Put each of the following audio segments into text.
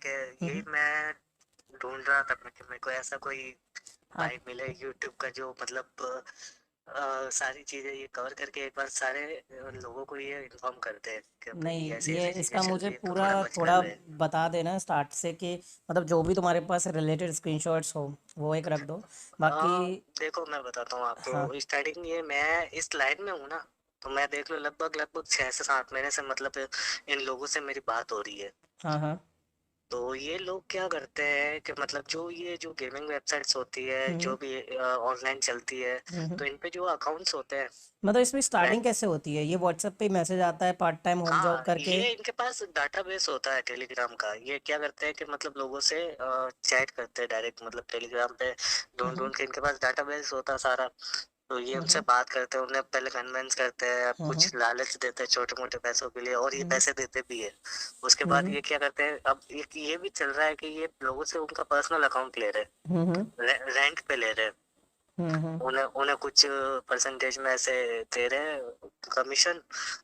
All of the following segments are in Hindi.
कि यही हम्म। मैं ढूंढ रहा था कि मेरे को ऐसा कोई हाँ। भाई मिले यूट्यूब का जो मतलब सारी चीजें ये कवर करके एक बार सारे लोगों को ये इन्फॉर्म करते हैं कि भाई नहीं, ऐसी ये ऐसी चीजें इसका चल मुझे रही है, तो पूरा थोड़ा बच कर थोड़ा रहे। बता देना स्टार्ट से कि मतलब जो भी तुम्हारे पास रिलेटेड स्क्रीनशॉट्स हो वो एक रख दो। बाकी। देखो मैं बताता हूँ हाँ। आपको, स्टार्टिंग ये मैं इस लाइन में हूँ ना, तो मैं देख लो लगभग लगभग 6 से 7 महीने से मतलब इन लोगों से मेरी बात हो रही है। हाँ। हाँ। तो ये लोग क्या करते हैं कि मतलब जो ये जो गेमिंग वेबसाइट्स होती है, हम्म। जो भी ऑनलाइन चलती है, हम्म। तो इन पे जो अकाउंट्स होते हैं। मतलब इसमें मैं स्टार्टिंग कैसे होती है? ये व्हाट्सएप पे मैसेज आता है पार्ट टाइम होम जॉब हाँ, करके? ये इनके पास डाटाबेस होता है टेलीग्राम का। ये क्या करते हैं कि मतलब लोगों से चैट करते हैं डायरेक्ट, मतलब टेलीग्राम पे ढूंढ हम्म। ढूंढ के इनके पास डाटाबेस होता है सारा। तो ये उनसे हम्म। बात करते हैं, उन्हें पहले कन्विंस करते हैं, हम्म। कुछ लालच देते हैं छोटे मोटे पैसों के लिए, और ये हम्म। पैसे देते भी है। उसके बाद हम्म। ये क्या करते हैं, अब ये भी चल रहा है कि ये लोगों से उनका पर्सनल अकाउंट ले रहे हम्म। हैं, रेंट पे ले रहे हैं। हम्म। उन्हें उन्हें कुछ परसेंटेज में ऐसे दे रहे हैं कमीशन,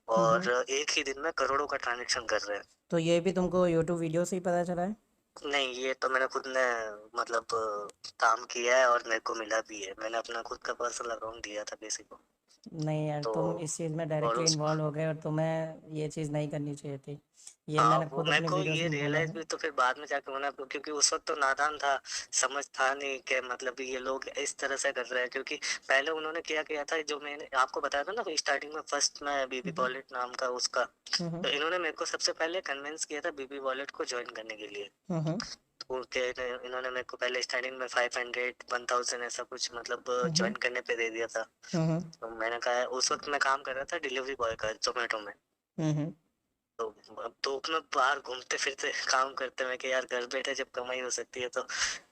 हम्म। और एक ही दिन में करोड़ों का ट्रांजेक्शन कर रहे हैं। तो ये भी तुमको यूट्यूब वीडियो से ही पता चला है? नहीं, ये तो मैंने खुद ने मतलब काम किया है, और मेरे को मिला भी है। मैंने अपना खुद का पर्सनल अकाउंट दिया था किसी को। नहीं यार, तो तुम इस चीज़ में और डायरेक्टली उस इन्वॉल्व हो गए और तुम्हें ये चीज़ नहीं करनी चाहिए थी। ये हाँ, मैंने वो खुद मेरे अपने को वीडियोस ये में बोला रियलाइज है। भी तो फिर बाद में जाके होना, क्योंकि उस वक्त तो नादान था, समझ था नहीं कि मतलब ये लोग इस तरह से कर रहे हैं। क्योंकि पहले उन्होंने क्या किया था, जो मैंने आपको बताया था ना स्टार्टिंग में, फर्स्ट में बीबी हम्म। वॉलेट नाम का उसका। हम्म। तो इन्होंने मेरे को सबसे पहले कन्विंस किया था बीबी वॉलेट को ज्वाइन करने के लिए। हम्म। तो इन्होंने मेरे को पहले स्टार्टिंग में 500 1000 ऐसा कुछ मतलब हम्म। ज्वाइन करने पे दे दिया था। हम्म। तो मैंने कहा, उस वक्त मैं काम कर रहा था डिलीवरी बॉय का जोमेटो में। हम्म। तो अब धूप में बाहर घूमते फिरते काम करते हैं कि यार घर बैठे जब कमाई हो सकती है, तो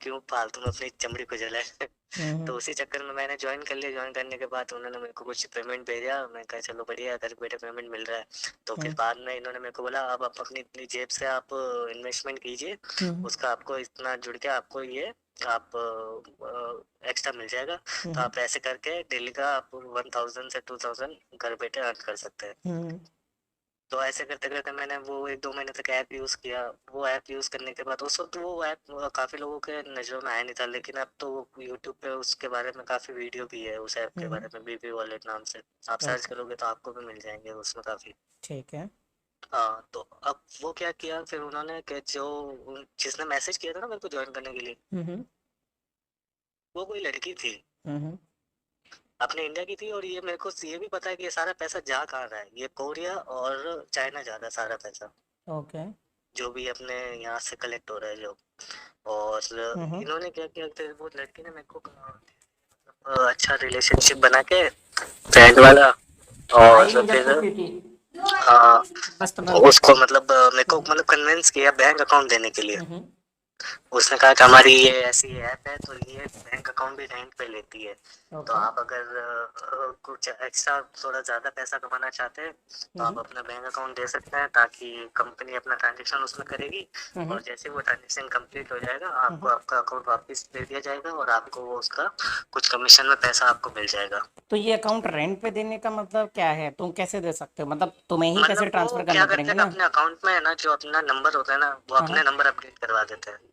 क्यों फालतू में अपनी चमड़ी को जलाए। हम्म। तो उसी चक्कर में मैंने ज्वाइन कर लिया। ज्वाइन करने के बाद उन्होंने मेरे को कुछ पेमेंट भेजा। मैं कहा चलो बढ़िया है, घर बैठे पेमेंट मिल रहा है। तो फिर हम्म। बाद में इन्होंने मेरे को बोला, अब आप अपनी अपनी जेब से आप इन्वेस्टमेंट कीजिए, हम्म। उसका आपको इतना जुड़ के आपको ये आप एक्स्ट्रा मिल जाएगा। तो हम्म। आप ऐसे करके डेली का आप 1000 से 2000 घर बैठे अर्न कर सकते हैं। हम्म। तो ऐसे करते करते मैंने वो 1-2 महीने तक ऐप यूज किया। वो ऐप यूज करने के बाद उस वक्त वो ऐप काफी लोगों के नजरों में आया नहीं था, लेकिन अब तो यूट्यूब पे उसके बारे में काफी वीडियो भी है, उस ऐप के हम्म। बारे में, बीबी वॉलेट नाम से। आप सर्च ओके। करोगे तो आपको भी मिल जाएंगे उसमें काफी। ठीक है। हाँ, तो अब वो क्या किया फिर उन्होंने कि जो जिसने मैसेज किया था ना मेरे को ज्वाइन करने के लिए, हम्म। वो कोई लड़की थी, हम्म। अपने इंडिया की थी। और ये मेरे को ये भी पता है कि ये सारा पैसा जा कहाँ रहा है, ये कोरिया और चाइना जा रहा है सारा पैसा, ओके। जो भी अपने यहाँ से कलेक्ट हो रहा है जो। और हम्म। इन्होंने क्या किया, फिर वो लड़की ने मेरे को अच्छा रिलेशनशिप बना के, फ्रेंड वाला। आई और नहीं जब फिर तक पीटी। हाँ, बस तुम्हें। उसको मतलब मेरे को हम्म। मतलब कन्विंस किया बैंक अकाउंट देने के लिए। हम्म। उसने कहा कि हमारी ये ऐसी ऐप है, तो ये बैंक अकाउंट भी रेंट पे लेती है। तो ओके। आप अगर कुछ एक्स्ट्रा थोड़ा ज़्यादा पैसा कमाना चाहते हैं, तो आप हम्म। अपना बैंक अकाउंट दे सकते हैं, ताकि कंपनी अपना ट्रांजेक्शन उसमें करेगी। हम्म। और जैसे वो ट्रांजेक्शन कंप्लीट हो जाएगा, आपको हम्म। आपका अकाउंट वापस दे दिया जाएगा, और आपको वो उसका कुछ कमीशन में पैसा आपको मिल जाएगा। तो ये अकाउंट रेंट पे देने का मतलब क्या है? तुम कैसे दे सकते हो? मतलब तुम्हें ही पैसे मतलब वो ट्रांसफर क्या करने करते पड़ेंगे हैं कि ना? अपने अकाउंट में है ना, जो अपना नंबर होता है ना, वो हाँ अपने हाँ। नंबर अपडेट करवा देते हैं।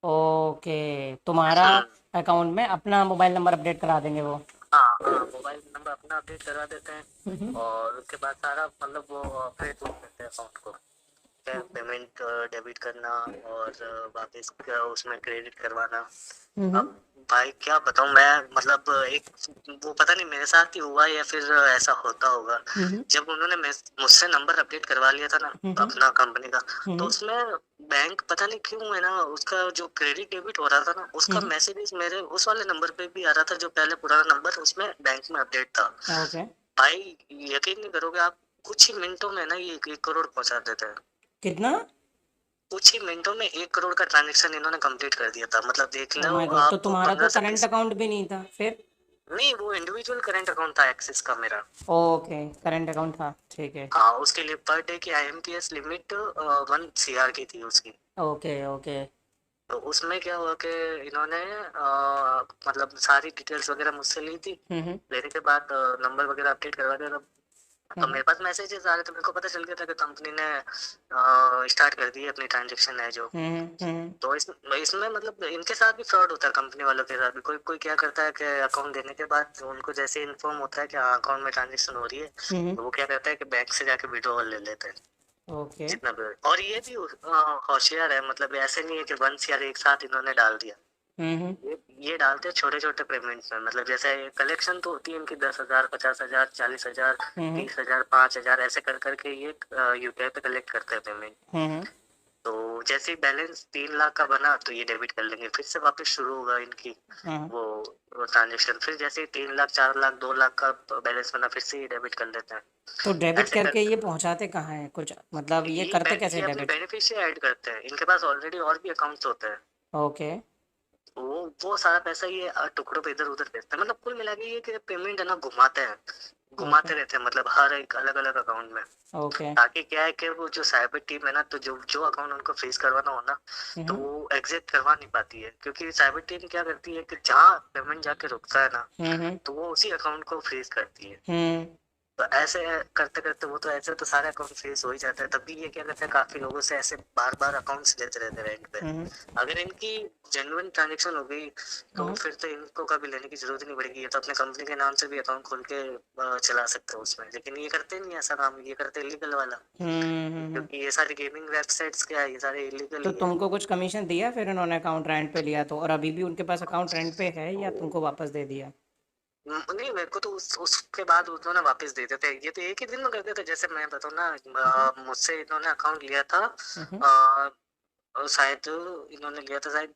ओके, तुम्हारा हम्म। अकाउंट में अपना मोबाइल नंबर अपडेट करा देंगे वो? हाँ हाँ, मोबाइल नंबर अपना अपडेट करवा देते हैं। हम्म। और उसके बाद सारा मतलब वो ऑपरेट करते हैं अकाउंट को, पेमेंट डेबिट करना, और वापस उसमें क्रेडिट करवाना। हम्म। अब भाई क्या बताऊं मैं, मतलब एक वो पता नहीं मेरे साथ ही हुआ या फिर ऐसा होता होगा। हम्म। जब उन्होंने मुझसे नंबर अपडेट करवा लिया था ना, हम्म। अपना कंपनी का, तो हम्म। उसमें बैंक पता नहीं क्यों है ना, उसका जो क्रेडिट डेबिट हो रहा था ना, उसका हम्म। मैसेज मेरे उस वाले नंबर पे भी आ रहा था, जो पहले पुराना नंबर उसमें बैंक में अपडेट था। ओके। भाई यकीन नहीं करोगे आप, कुछ ही मिनटों में ना ये 1 करोड़ पहुंचा देते हैं। कितना? कुछ ही मिनटों में 1 करोड़ का ट्रांजेक्शन इन्होंने कंप्लीट कर दिया था। मतलब देख ओ लो माय गॉड, तो आप, तुम्हारा तो पंद्रह से करंट बीस अकाउंट भी नहीं था फिर? नहीं, वो इंडिविजुअल करंट अकाउंट था एक्सिस का मेरा। ओके, करंट अकाउंट था, ठीक है। हाँ, उसके लिए पर डे की आईएमपीएस लिमिट 1 CR की थी उसकी। Okay okay. तो उसमें क्या हुआ कि इन्होंने मतलब सारी डिटेल्स वगैरह मुझसे ली थी। हम्म। लेने के बाद नंबर वगैरह अपडेट करवा दिया था। तो मेरे पास मैसेजेस आ रहे थे, मेरे को पता चल गया था कि कंपनी ने स्टार्ट कर दी है अपनी ट्रांजेक्शन है जो। तो इसमें मतलब इनके साथ भी फ्रॉड होता है, कंपनी वालों के साथ भी। कोई कोई क्या करता है कि अकाउंट देने के बाद उनको जैसे इन्फॉर्म होता है कि हाँ अकाउंट में ट्रांजेक्शन हो रही है, तो वो क्या करता है कि बैंक से जाके विड्रॉल ले लेते हैं ओके। जितना भी। और ये भी होशियार है, मतलब ऐसे नहीं है कि वंस यार एक साथ इन्होंने डाल दिया। हम्म ये डालते हैं छोटे छोटे पेमेंट्स में, मतलब जैसे कलेक्शन तो होती है इनकी 10,000, 50,000, 40,000, हम्म 30,000, 5,000 ऐसे कर करके ये यूपीआई पे कलेक्ट करते हैं पेमेंट। हम्म तो जैसे ही बैलेंस 3 लाख का बना तो ये डेबिट कर लेंगे, फिर से वापस शुरू होगा इनकी हम्म। वो ट्रांजेक्शन। फिर जैसे ही 3 लाख, 4 लाख, 2 लाख का बैलेंस बना, फिर से ये डेबिट कर लेते हैं। तो डेबिट ऐसे करके कर ये पहुंचाते कहाँ है कुछ, मतलब ये करते कैसे ये अपने डेबिट? बेनिफिशियरी ऐड करते हैं, इनके पास ऑलरेडी और भी अकाउंट्स होते हैं। ओके। वो सारा पैसा ये टुकड़ों पे इधर उधर भेजते हैं, मतलब कुल मिला के ये कि पेमेंट है ना घुमाते हैं, ओके। घुमाते रहते हैं, मतलब हर एक अलग अलग अकाउंट में। ओके। ताकि क्या है कि वो जो साइबर टीम है ना, तो जो जो अकाउंट उनको फ्रीज करवाना हो ना, तो हम्म वो एग्जिट करवा नहीं पाती है, क्योंकि साइबर टीम क्या करती है कि जहाँ पेमेंट जाके रुकता है ना, हम्म तो वो उसी अकाउंट को फ्रीज करती है। हम्म तो ऐसे करते करते वो तो ऐसे तो सारे अकाउंट फ्रीज हो ही जाते हैं, तभी ये क्या करते हैं काफी लोगों से ऐसे बार बार अकाउंट्स लेते रहते हैं रेंट पे। हम्म अगर इनकी जेन्युइन ट्रांजेक्शन हो गई तो हम्म फिर तो इनको कभी लेने की जरूरत ही नहीं पड़ेगी, ये तो अपने कंपनी के नाम से भी अकाउंट खोल के चला सकते हो उसमें। लेकिन ये करते नहीं ऐसा काम, ये करते इलीगल वाला, हम्म। क्योंकि ये सारी गेमिंग वेबसाइट्स क्या है, ये सारे इलीगल तो ही है। तुमको कुछ कमीशन दिया फिर उन्होंने अकाउंट रेंट पे लिया तो, और अभी भी उनके पास अकाउंट रेंट पे है या तुमको वापस दे दिया? नहीं, मेरे को तो उसके बाद उन्होंने वापस दे देते। ये तो एक ही दिन में कर देते, जैसे मैं बताऊँ ना, हम्म मुझसे इन्होंने अकाउंट लिया था, हम्म शायद इन्होंने लिया था शायद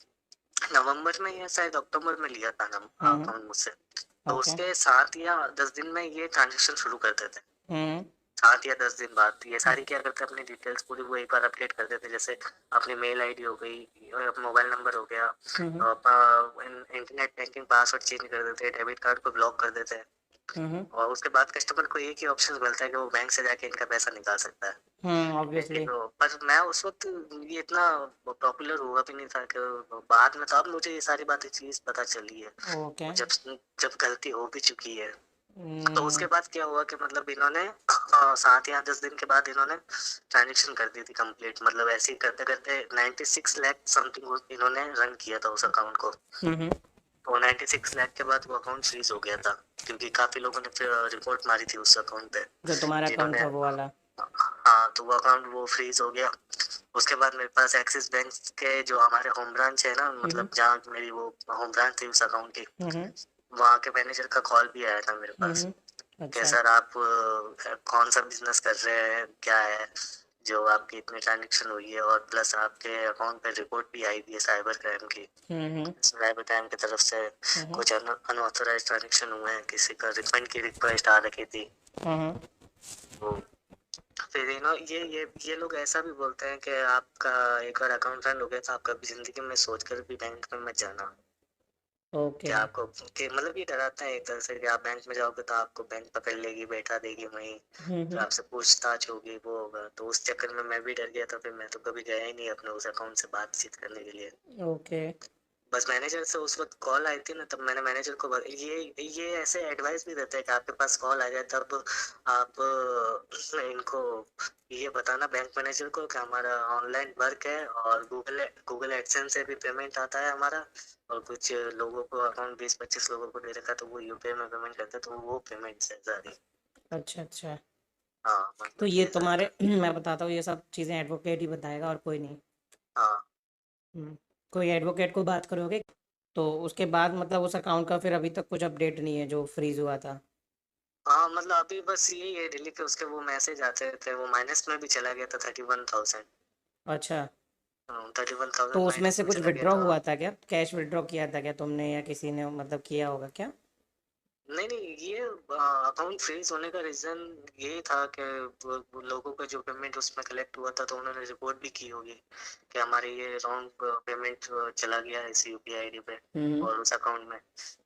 नवंबर में या शायद अक्टूबर में लिया था ना हम्म। अकाउंट मुझसे। तो ओके। उसके 7 या 10 दिन में ये ट्रांजेक्शन शुरू कर देते हैं। हम्म 7 या 10 दिन बाद ये सारी क्या करते हैं, अपनी डिटेल्स पूरी वो एक बार अपडेट कर देते हैं, जैसे अपनी मेल आईडी हो गई, मोबाइल नंबर हो गया, हम्म इंटरनेट बैंकिंग पासवर्ड चेंज कर देते हैं, डेबिट कार्ड को ब्लॉक कर देते हैं। और उसके बाद कस्टमर को एक ही ऑप्शन मिलता है कि वो बैंक से जाके इनका पैसा निकाल सकता है। ऑब्वियसली। लेकिन पर मैं उस वक्त ये इतना पॉपुलर हुआ भी नहीं था कि बाद में तो अब मुझे ये सारी बातें चीज पता चली है, ओके। जब जब गलती हो भी चुकी है। तो उसके हम्म बाद क्या हुआ कि मतलब इन्होंने 7 या 10 दिन के बाद इन्होंने ट्रांजेक्शन कर दी थी कंप्लीट, मतलब ऐसे ही करते करते 96 लाख समथिंग इन्होंने रन किया था उस अकाउंट को। हम्म। तो 96 लाख के बाद वो अकाउंट फ्रीज हो गया था, क्योंकि काफी लोगों ने फिर रिपोर्ट मारी थी उस अकाउंट पे, जो तुम्हारा अकाउंट जिन्होंने। था वो वाला? हाँ, तो वो अकाउंट वो फ्रीज हो गया। उसके बाद मेरे पास एक्सिस बैंक के जो हमारे होम ब्रांच है ना, हम्म मतलब जहाँ मेरी वो होम ब्रांच थी उस अकाउंट की, हम्म वहाँ के मैनेजर का कॉल भी आया था मेरे पास कि अच्छा। सर आप कौन सा बिजनेस कर रहे हैं, क्या है जो आपकी इतनी ट्रांजेक्शन हुई है, और प्लस आपके अकाउंट पे रिपोर्ट भी आई हुई है साइबर क्राइम की। हम्म साइबर क्राइम की तरफ से हम्म कुछ अनऑथराइज ट्रांजेक्शन हुए हैं, किसी का रिफंड की रिक्वेस्ट आ रखी थी। हम्म तो फिर ये लोग ऐसा भी बोलते हैं कि आपका एक बार अकाउंट बंद हो गया तो आप कभी जिंदगी में सोचकर भी बैंक में मत जाना। ओके। क्या आपको कि मतलब ये डराता है एक तरह से कि आप बैंक में जाओगे तो आपको बैंक पकड़ लेगी, बैठा देगी वहीं, फिर हम्म आपसे पूछताछ होगी, वो होगा। तो उस चक्कर में मैं भी डर गया था, फिर मैं तो कभी गया ही नहीं अपने उस अकाउंट से बातचीत करने के लिए। ओके। बस मैनेजर से उस वक्त कॉल आई थी ना, तब मैंने मैनेजर को ये ऐसे एडवाइस भी देते हैं कि आपके पास कॉल आ जाए तब आप इनको ये बताना बैंक मैनेजर को कि हमारा ऑनलाइन वर्क है, और गूगल गूगल एडसेंस से भी पेमेंट आता है हमारा, और कुछ लोगों को अकाउंट 20-25 लोगों को दे रखा, तो वो यूपीआई में पेमेंट करते हैं, तो वो पेमेंट है सारी। अच्छा अच्छा। हाँ, तो मतलब ये ये सारी तुम्हारे मैं बताता हूँ, ये सब चीज़ें एडवोकेट ही बताएगा और कोई नहीं। हाँ कोई एडवोकेट को बात करोगे तो उसके बाद मतलब उस अकाउंट का फिर अभी तक कुछ अपडेट नहीं है जो फ्रीज हुआ था? हाँ, मतलब अभी बस यही है डेली के उसके वो मैसेज आते थे, वो माइनस में भी चला गया था 31,000। अच्छा। 31,000 तो उसमें माइनस से में कुछ चला गया विड्रॉ था। हुआ था क्या, कैश विड्रॉ किया था क्या तुमने या किसी ने मतलब किया होगा क्या? नहीं नहीं, ये अकाउंट फ्रीज होने का रीजन यही था कि वो लोगों का जो पेमेंट उसमें कलेक्ट हुआ था, तो उन्होंने रिपोर्ट भी की होगी कि हमारे ये रॉन्ग पेमेंट चला गया है इस यूपीआई आईडी पे हम्म और उस अकाउंट में।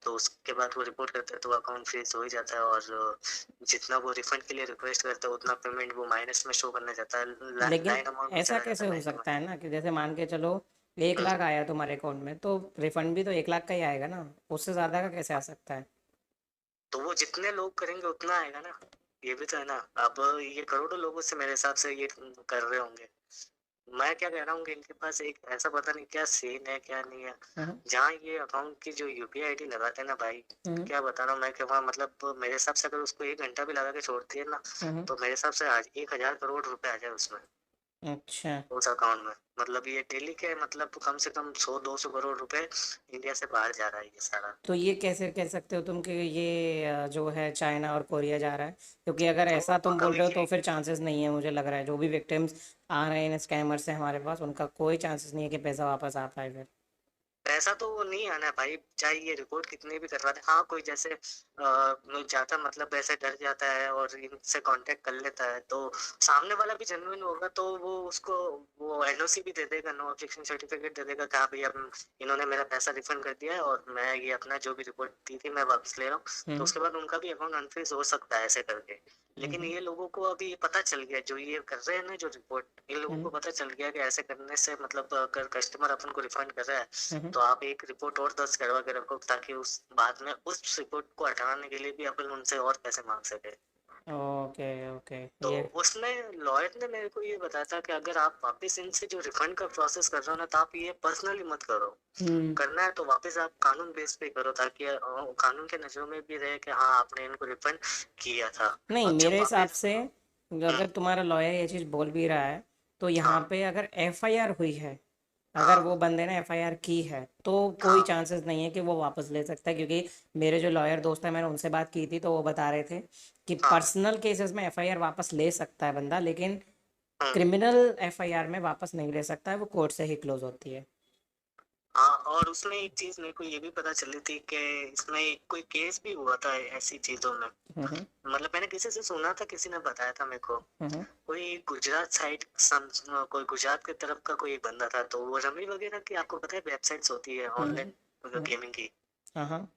तो उसके बाद वो रिपोर्ट करते हैं तो अकाउंट फ्रीज हो ही जाता है, और जितना वो रिफंड के लिए रिक्वेस्ट करते हैं उतना पेमेंट वो माइनस में शो करने जाता है, लेकिन लाइन अमाउंट में ऐसा चला जाता कैसे है हो बैंक में। सकता है ना कि जैसे मान के चलो 1 लाख आया तुम्हारे अकाउंट में, तो रिफंड भी तो 1 लाख का ही आएगा ना, उससे ज़्यादा का कैसे आ सकता है? तो वो जितने लोग करेंगे उतना आएगा ना, ये भी तो है ना। अब ये करोड़ों लोगों से मेरे हिसाब से ये कर रहे होंगे। मैं क्या कह रहा हूँ कि इनके पास एक ऐसा पता नहीं क्या सीन है क्या नहीं है, हम्म जहाँ ये अकाउंट की जो यूपीआई आईडी लगाते हैं ना भाई, हम्म क्या बता रहा हूँ मैं कि वहाँ मतलब मेरे हिसाब से अगर उसको 1 घंटा भी लगा के छोड़ती है ना, हम्म, तो मेरे हिसाब से आज 1,000 करोड़ रुपए आ जाए उसमें, अच्छा। उस अकाउंट में। मतलब ये डेली के मतलब कम से कम 100-200 करोड़ रुपए इंडिया से बाहर जा रहा है ये सारा। तो ये कैसे कह सकते हो तुम कि ये जो है चाइना और कोरिया जा रहा है? क्योंकि अगर तो ऐसा तुम बोल अभी रहे हो तो फिर चांसेस नहीं है, मुझे लग रहा है जो भी विक्टिम्स आ रहे हैं इन स्कैमर से हमारे पास, उनका कोई चांसेस नहीं है कि पैसा वापस आ पाए फिर। पैसा तो वो नहीं आना है भाई, चाहे ये रिपोर्ट कितनी भी करवा दे। हाँ कोई जैसे ज्यादा मतलब ऐसे डर जाता है और इनसे कांटेक्ट कर लेता है, तो सामने वाला भी जेन्युइन होगा तो वो उसको वो एनओसी भी दे देगा, नो ऑब्जेक्शन सर्टिफिकेट दे देगा कि हाँ भैया इन्होंने मेरा पैसा रिफंड कर दिया है और मैं ये अपना जो भी रिपोर्ट दी थी मैं वापस ले रहा हूँ। तो हम्म उसके बाद उनका भी अकाउंट अनफ्रीज हो सकता है ऐसे करके। लेकिन हम्म ये लोगों को अभी पता चल गया, जो ये कर रहे हैं ना जो रिपोर्ट, इन लोगों हम्म को पता चल गया कि ऐसे करने से मतलब अगर कस्टमर अपन को रिफंड कर रहा है, हम्म, तो आप एक रिपोर्ट और दर्ज करवा के रखो, ताकि उस बाद में उस रिपोर्ट को हटाने के लिए भी अपन उनसे और पैसे मांग सके। Okay okay. तो ये उसमें लॉयर ने मेरे को ये बताया था कि अगर आप वापस इनसे जो रिफंड का प्रोसेस कर रहे हो ना, तो आप ये पर्सनली मत करो। हम्म करना है तो वापस आप कानून बेस पे करो, ताकि कानून के नजरों में भी रहे कि हाँ आपने इनको रिफंड किया था। नहीं, और जब मेरे हिसाब वापस से हम्म, अगर तुम्हारा लॉयर ये चीज़ बोल भी रहा है तो यहाँ हाँ पे अगर एफआईआर हुई है, अगर वो हाँ बंदे ने एफआईआर की है तो कोई हाँ चांसेस नहीं है कि वो वापस ले सकता है। क्योंकि मेरे जो लॉयर दोस्त हैं मैंने उनसे बात की थी तो वो बता रहे थे कि हाँ पर्सनल केसेस में एफआईआर वापस ले सकता है बंदा, लेकिन हाँ क्रिमिनल एफआईआर में वापस नहीं ले सकता है, वो कोर्ट से ही क्लोज होती है। हाँ। और उसमें एक चीज मेरे को ये भी पता चली थी कि इसमें कोई केस भी हुआ था ऐसी चीजों में। हम्म मतलब मैंने किसी से सुना था, किसी ने बताया था मेरे को। हम्म कोई गुजरात साइड कोई गुजरात की तरफ का कोई एक बंदा था, तो वो रमी वगैरह की आपको पता है वेबसाइट्स होती है हम्म ऑनलाइन हम्म, गेमिंग की। हाँ हाँ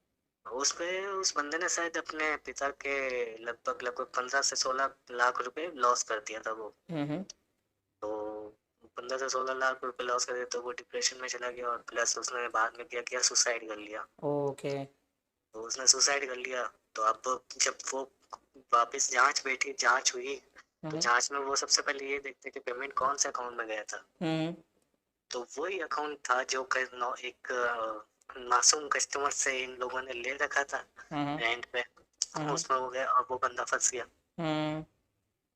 उस पे उस बंदे ने शायद अपने पिता के लगभग लगभग 15 से 16 लाख रुपए लॉस कर दिया था वो। हम्म, तो 15 से 16 लाख रुपए लॉस कर दिया, तो वो डिप्रेशन में चला गया, और प्लस उसने बाद में क्या किया, सुसाइड कर लिया। ओके। तो उसने सुसाइड कर लिया। तो अब जब वो वापस जांच बैठी, जांच हुई, तो हम्म जांच में वो सबसे पहले ये देखते कि पेमेंट कौन से अकाउंट में गया था। हम्म तो वही अकाउंट था जो एक मासूम कस्टमर से इन लोगों ने ले रखा था हम्म एंड पे। हम्म उसमें हो गया और वो बंदा फंस गया। हम्म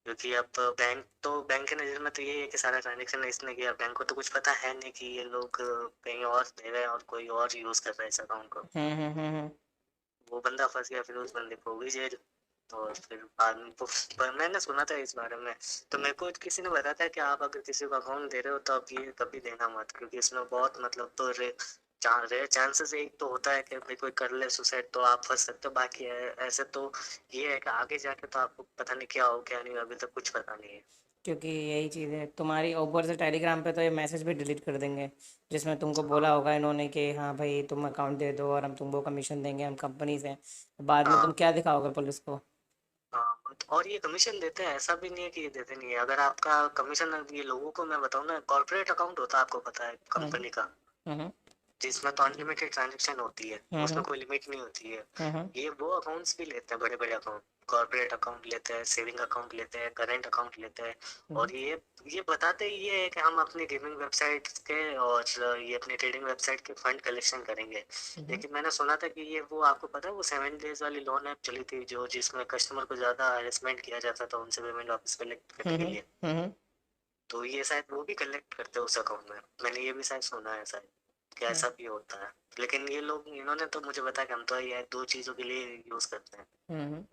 क्योंकि अब बैंक के नजर में तो ये है कि सारा ट्रांजेक्शन इसने किया, बैंक को तो कुछ पता है नहीं कि ये लोग कहीं और दे रहे हैं और कोई और यूज कर रहा है इस अकाउंट को। हम्म। वो बंदा फंस गया, फिर उस बंदे को हो गई जेल। और फिर बाद में पर मैंने सुना था इस बारे में, तो मेरे को किसी ने बताया था कि आप अगर किसी को अकाउंट दे रहे हो तो आप ये कभी देना मत, क्योंकि इसमें बहुत मतलब तो रेयर चांसेस एक तो होता है कि भाई कोई कर ले सुसाइड तो आप फंस सकते हो, बाकी ऐसे तो ये है कि आगे जाके तो आपको पता नहीं क्या हो क्या नहीं, अभी तक कुछ पता नहीं है। क्योंकि यही चीज़ है तुम्हारी, ऊपर से टेलीग्राम पे तो ये मैसेज भी डिलीट कर देंगे जिसमें तुमको बोला हाँ होगा इन्होंने कि हाँ भाई तुम अकाउंट दे दो और हम तुमको कमीशन देंगे, हम कंपनी से। बाद में तुम हाँ क्या दिखाओगे पुलिस को? हाँ। और ये कमीशन देते हैं, ऐसा भी नहीं है कि ये देते नहीं है। अगर आपका कमीशन, ये लोगों को मैं बताऊँ ना, कॉर्पोरेट अकाउंट होता है आपको पता है हम्म कंपनी का, हम्म जिसमें तो अनलिमिटेड ट्रांजैक्शन होती है, उसमें हम्म कोई लिमिट नहीं होती है। हम्म ये वो अकाउंट्स भी लेते हैं, बड़े बड़े अकाउंट, कॉर्पोरेट अकाउंट लेते हैं, सेविंग अकाउंट लेते हैं, करंट अकाउंट लेते हैं। हम्म और ये बताते ये है कि हम अपनी गेमिंग वेबसाइट के और ये अपनी ट्रेडिंग वेबसाइट के फंड कलेक्शन करेंगे। हम्म लेकिन मैंने सुना था कि ये वो आपको पता है वो 7 डेज वाली लोन ऐप चली थी, जो जिसमें कस्टमर को ज्यादा हेरेसमेंट किया जाता था उनसे पेमेंट वापस कलेक्ट करने के हम्म लिए। हम्म तो ये शायद वो भी कलेक्ट करते हैं उस अकाउंट में, मैंने ये भी शायद सुना है शायद कि हम्म ऐसा भी होता है। लेकिन ये लोग, इन्होंने तो मुझे बताया कि हम तो ये दो चीजों के लिए यूज करते हैं। हम्म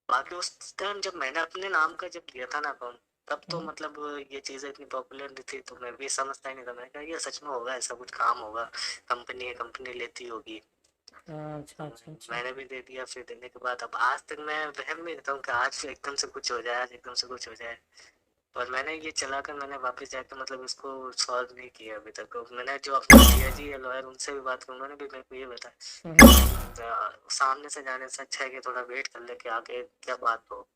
बाकी उस टाइम जब मैंने अपने नाम का जब लिया था ना अकाउंट, तब तो हम्म, मतलब ये चीजें इतनी पॉपुलर नहीं थी, तो मैं भी समझता ही नहीं था। मैंने कहा ये सच में होगा, ऐसा कुछ काम होगा, कंपनी है, कंपनी लेती होगी। अच्छा तो अच्छा अच्छा। मैंने भी दे दिया। फिर देने के बाद अब आज तक मैं वहम में रहता हूँ कि आज एकदम से कुछ हो जाए, आज एकदम से कुछ हो जाए। और मैंने ये चलाकर मैंने वापस जाकर मतलब इसको सॉल्व नहीं किया अभी तक। मैंने जो अपने भैया जी या लॉयर उनसे भी बात की, उन्होंने भी मेरे को ये बताया हम्म कि सामने से जाने से अच्छा है कि थोड़ा वेट कर ले कि आगे क्या बात हो।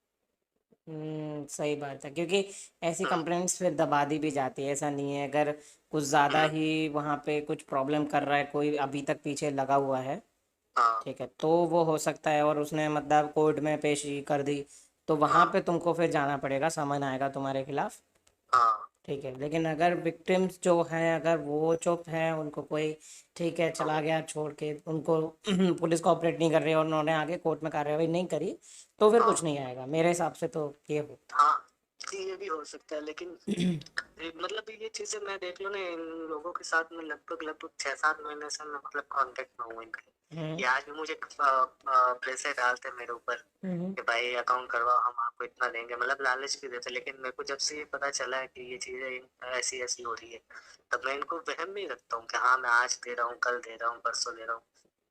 सही बात है। क्योंकि ऐसी हम्म, कंप्लेंट्स फिर दबा दी भी जाती है, ऐसा नहीं है। अगर कुछ ज़्यादा हम्म, ही वहाँ पे कुछ प्रॉब्लम कर रहा है, कोई अभी तक पीछे लगा हुआ है, हाँ ठीक है, तो वो हो सकता है और उसने मतलब कोर्ट में पेशी कर दी तो वहाँ हाँ पे तुमको फिर जाना पड़ेगा, समन आएगा तुम्हारे खिलाफ। हाँ ठीक है, लेकिन अगर विक्टिम्स जो हैं अगर वो चुप हैं, उनको कोई ठीक है चला गया छोड़ के, उनको पुलिस कोऑपरेट नहीं कर रही और उन्होंने आगे कोर्ट में कार्रवाई नहीं करी, तो फिर कुछ हाँ नहीं आएगा मेरे हिसाब से, तो ये हो। हाँ, ये भी हो सकता है, लेकिन मतलब ये चीजें मैं देख लो ना, इन लोगों के साथ में लगभग लगभग 6-7 महीने से मैं मतलब कांटेक्ट में हूँ इनके। हम्म। ये आज भी मुझे पैसे डालते मेरे ऊपर हम्म। कि भाई अकाउंट करवाओ, हम आपको इतना देंगे, मतलब लालच भी देते। लेकिन मेरे को जब से ये पता चला है कि ये चीजें ऐसी ऐसी हो रही है, तब मैं इनको वहम में ही रखता हूँ कि हाँ मैं आज दे रहा हूँ, कल दे रहा हूँ, परसों दे रहा हूँ।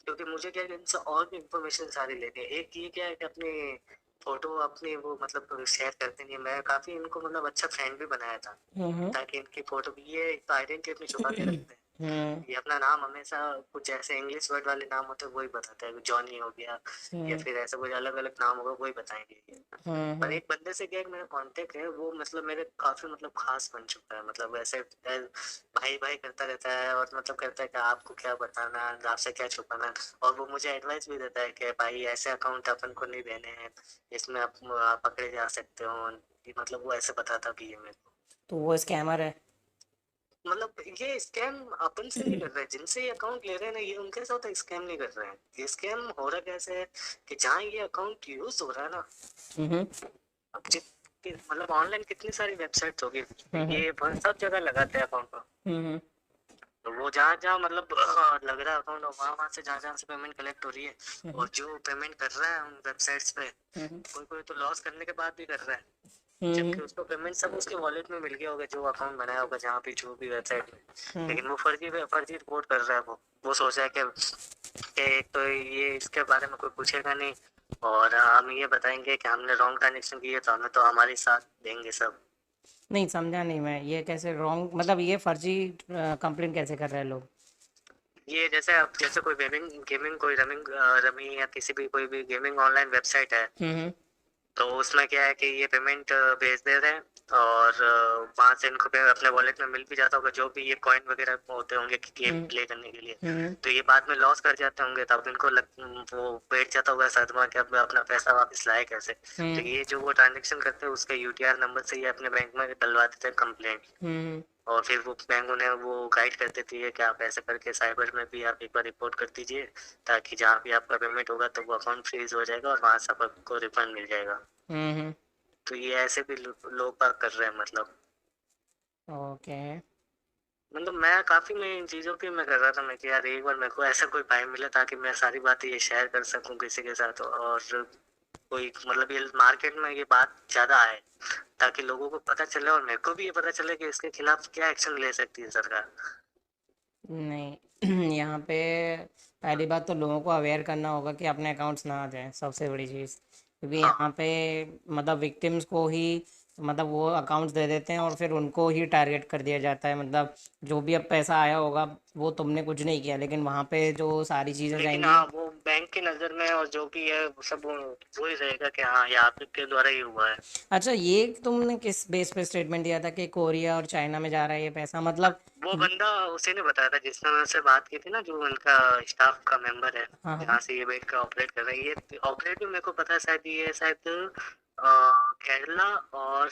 क्योंकि मुझे क्या है कि इनसे और भी इंफॉर्मेशन सारी लेनी है। एक ये क्या है कि अपनी फोटो अपनी वो मतलब शेयर करते नहीं है। मैं काफी इनको मतलब अच्छा फ्रेंड भी बनाया था, हम्म। ताकि इनकी फोटो भी, ये एक तो आइडेंटिटी अपनी छुपा के रखते हैं। हम्म। ये अपना नाम हमेशा कुछ ऐसे इंग्लिश वर्ड वाले नाम होते हैं वही बताता है, जॉनी हो गया या हम्म। फिर ऐसा कुछ अलग अलग नाम होगा वही बताएंगे ये। पर हम्म। एक बंदे से क्या है कि मेरा कांटेक्ट है, वो मतलब मेरे काफी मतलब खास बन चुका है। मतलब ऐसे भाई भाई करता रहता है, और मतलब कहता है कि आपको क्या बताना, आपसे क्या छुपाना। और वो मुझे एडवाइस भी देता है कि भाई ऐसे अकाउंट अपन को नहीं देने हैं, इसमें आप पकड़े जा सकते हो। मतलब वो ऐसे बताता भी है मेरे को। तो वो स्कैमर है। मतलब ये स्कैम अपन से नहीं कर रहे हैं, जिनसे ये अकाउंट ले रहे हैं ना, ये उनके साथ स्कैम नहीं कर रहे हैं। ये स्कैम हो रहा कैसे है कि जहाँ ये अकाउंट यूज हो रहा है ना, हम्म। अब मतलब ऑनलाइन कितनी सारी वेबसाइट्स होगी, हम्म। ये सब जगह लगाते हैं अकाउंट को। हम्म। तो वो जहाँ जहाँ मतलब लग रहा है अकाउंट, वहां वहां से जहाँ जहाँ से पेमेंट कलेक्ट हो रही है, हम्म। और जो पेमेंट कर रहा है उन वेबसाइट्स पे, हम्म। कोई कोई तो लॉस करने के बाद भी कर रहा है, हम्म। जबकि उसको पेमेंट सब उसके वॉलेट में मिल गया होगा, जो अकाउंट बनाया होगा जहाँ भी जो भी वेबसाइट में। हम्म। लेकिन वो फर्जी रिपोर्ट कर रहा है। वो सोच रहा है कि एक तो ये इसके बारे में कोई पूछेगा नहीं, और हम ये बताएंगे कि हमने रॉन्ग ट्रांजेक्शन की है, तो हमें तो हमारे साथ देंगे सब। नहीं समझा नहीं मैं, ये कैसे रॉन्ग, मतलब ये फर्जी कंप्लेंट कैसे कर रहे हैं लोग? ये जैसे अब जैसे कोई गेमिंग गेमिंग कोई रमिंग रमी या किसी भी कोई भी गेमिंग ऑनलाइन वेबसाइट है, हम्म। तो उसमें क्या है कि ये पेमेंट भेज दे रहे हैं, और वहां से इनको अपने वॉलेट में मिल भी जाता होगा जो भी ये कॉइन वगैरह होते होंगे गेम हम्म। प्ले करने के लिए। हम्म। तो ये बाद में लॉस कर जाते होंगे, तब इनको वो बैठ जाता होगा सदमा कि अब अपना पैसा वापस लाए कैसे। तो हम्म। ये जो वो ट्रांजेक्शन करते हैं उसके यूटीआर नंबर से ये अपने बैंक में डलवा देते हैं कंप्लेंट। हम्म। और फिर वो बैंक उन्हें वो गाइड कर देती है कि आप ऐसे करके साइबर में भी आप एक बार रिपोर्ट कर दीजिए, ताकि जहाँ भी आपका पेमेंट होगा तो वो अकाउंट फ्रीज हो जाएगा और वहां से आपको रिफंड मिल जाएगा। हम्म। तो ये ऐसे भी लोग बाग कर रहे हैं मतलब। ओके। मतलब मैं इन चीजों की मैं कर रहा था, मैं कि यार एक बार मेरे को ऐसा कोई भाई मिले ताकि मैं सारी बातें ये शेयर कर सकूं किसी के साथ, और कोई मतलब ये मार्केट में ये बात ज्यादा आए, ताकि लोगों को पता चले और मेरे को भी ये पता चले कि इसके खिलाफ क्या एक्शन ले सकती है सरकार। नहीं यहाँ पे पहली बात तो लोगों को अवेयर करना होगा कि अपने अकाउंट्स ना आ जाएं, सबसे बड़ी चीज़। क्योंकि यहाँ हाँ पे मतलब विक्टिम्स को ही मतलब वो अकाउंट्स दे देते हैं और फिर उनको ही टारगेट कर दिया जाता है। मतलब जो भी अब पैसा आया होगा वो तुमने कुछ नहीं किया, लेकिन वहाँ पे जो सारी चीज़ें लेकिन जाएंगी। हाँ, वो बैंक की नजर में और जो भी है वो सब वो ही रहेगा कि हाँ ये आपके द्वारा ही हुआ है। अच्छा, ये तुमने किस बेस पे स्टेटमेंट दिया था कि कोरिया और चाइना में जा रहा है ये पैसा, मतलब? वो बंदा उसी ने बताया था जिसने उनसे बात की थी ना, जो उनका स्टाफ का मेंबर है, हाँ हाँ। जहाँ से ये बैठ कर ऑपरेट कर रहा है। ये ऑपरेट भी मेरे को पता है, शायद ये शायद केरला और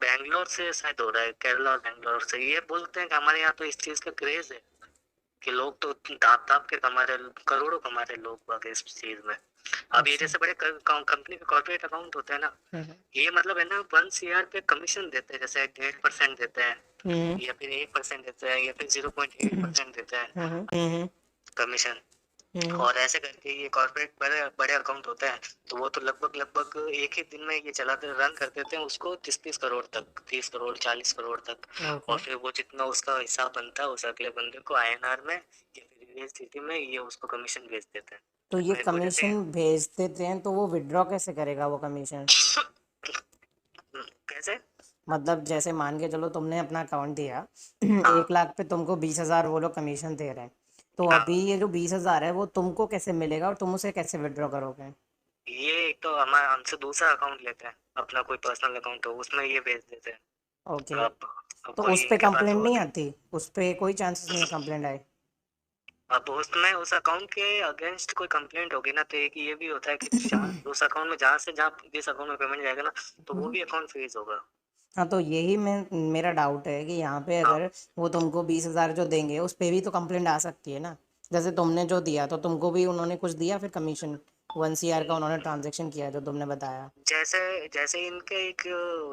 बैंगलोर से शायद हो रहा है, केरला और बैंगलोर से। ये बोलते हैं कि हमारे यहाँ तो इस चीज का क्रेज है कि लोग तो दाप दाप के कमा रहे, करोड़ों कमा रहे लोग बाग इस चीज में। अब ये अच्छा। जैसे बड़े कंपनी के कॉर्पोरेट अकाउंट होते हैं ना, हम्म। ये मतलब है ना 1 CR पे कमीशन देते हैं, जैसे 1.5% देते हैं, हम्म। या फिर 1% देते हैं, या फिर 0.8% देते हैं हम्म। हम्म। कमीशन। हम्म। और ऐसे करके ये कॉर्पोरेट बड़े बड़े अकाउंट होते हैं, तो वो तो लगभग लगभग एक ही दिन में ये चलाते रन कर देते हैं उसको 30-30 करोड़ तक, 30 करोड़ 40 करोड़ तक। ओके। और फिर वो जितना उसका हिसाब बनता है उस अगले बंदे को INR में या फिर USDT में ये उसको कमीशन भेज देते हैं। तो ये मेरे को जैसे कमीशन भेज देते हैं तो वो विड्रॉ कैसे करेगा वो कमीशन? कैसे। मतलब जैसे मान के चलो तुमने अपना अकाउंट दिया, हाँ 1 लाख पे तुमको 20,000 वो लोग कमीशन दे रहे हैं, तो अभी हाँ, ये जो 20,000 है वो तुमको कैसे मिलेगा और तुम उसे कैसे विड्रॉ करोगे? ये एक तो हमारे हमसे दूसरा अकाउंट लेते हैं, अपना कोई पर्सनल अकाउंट हो उसमें ये भेज देते हैं। ओके। अब तो कोई उस पे इनके पास कंप्लेंट हो। नहीं आती? उस पे कोई चांसेस नहीं है कंप्लेंट आए? अब उसमें उस अकाउंट के अगेंस्ट कोई कंप्लेंट होगी ना, तो एक ये भी होता है कि जहाँ उस अकाउंट में जहाँ से जहाँ जिस अकाउंट में पेमेंट जाएगा ना, तो वो भी अकाउंट फ्रीज होगा। हाँ, तो यही मेरा डाउट है कि यहाँ पे हाँ अगर वो तुमको 20,000 जो देंगे उस पे भी तो कंप्लेंट आ सकती है ना। जैसे तुमने जो दिया तो तुमको भी उन्होंने कुछ दिया फिर कमीशन 1 CR का उन्होंने ट्रांजेक्शन किया जो तुमने बताया। जैसे जैसे इनके एक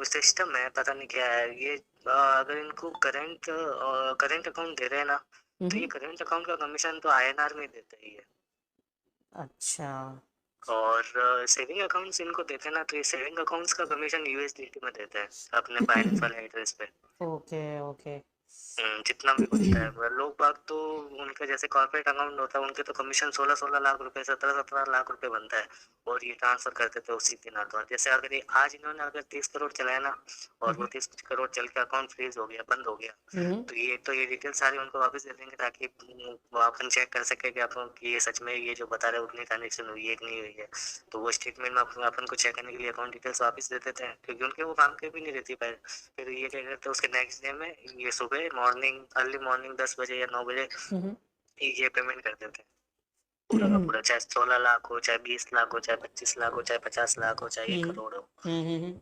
सिस्टम है, पता नहीं क्या है ये, अगर इनको करंट अकाउंट दे रहे हैं ना, तो ये हम्म। करंट अकाउंट का कमीशन तो INR में देता ही है। अच्छा। और सेविंग अकाउंट्स इनको देते हैं ना, तो ये सेविंग अकाउंट्स का कमीशन USDT में देते हैं अपने बाइनेंस वाले एड्रेस पे। Okay okay. जितना भी बनता है, मगर लोग बाग तो उनके जैसे कॉर्पोरेट अकाउंट होता है, उनके तो कमीशन 16-16 लाख रुपए, 17-17 लाख रुपए बनता है, और ये ट्रांसफर करते थे उसी दिन हाथों हाथ। जैसे अगर ये आज इन्होंने अगर 30 करोड़ चलाया ना, और वो 30 करोड़ चल के अकाउंट फ्रीज हो गया, बंद हो गया, हम्म। तो ये डिटेल सारी उनको वापस दे देंगे, ताकि वो अपन चेक कर सके कि अपन कि ये सच में ये जो बता रहे हैं उतनी ट्रांजेक्शन हुई है कि नहीं हुई है। तो वो स्टेटमेंट में अपन को चेक करने के लिए अकाउंट डिटेल्स वापस दे देते हैं, क्योंकि उनके वो काम के भी नहीं रहती। फिर ये क्या करते हैं, उसके नेक्स्ट डे में ये सुबह मॉर्निंग अर्ली मॉर्निंग 10 बजे या 9 बजे हम्म। ये पेमेंट कर देते हैं, पूरा का पूरा, चाहे 16 लाख हो, चाहे 20 लाख हो, चाहे 25 लाख हो, चाहे 50 लाख हो, चाहे 1 करोड़ हो। हम्म।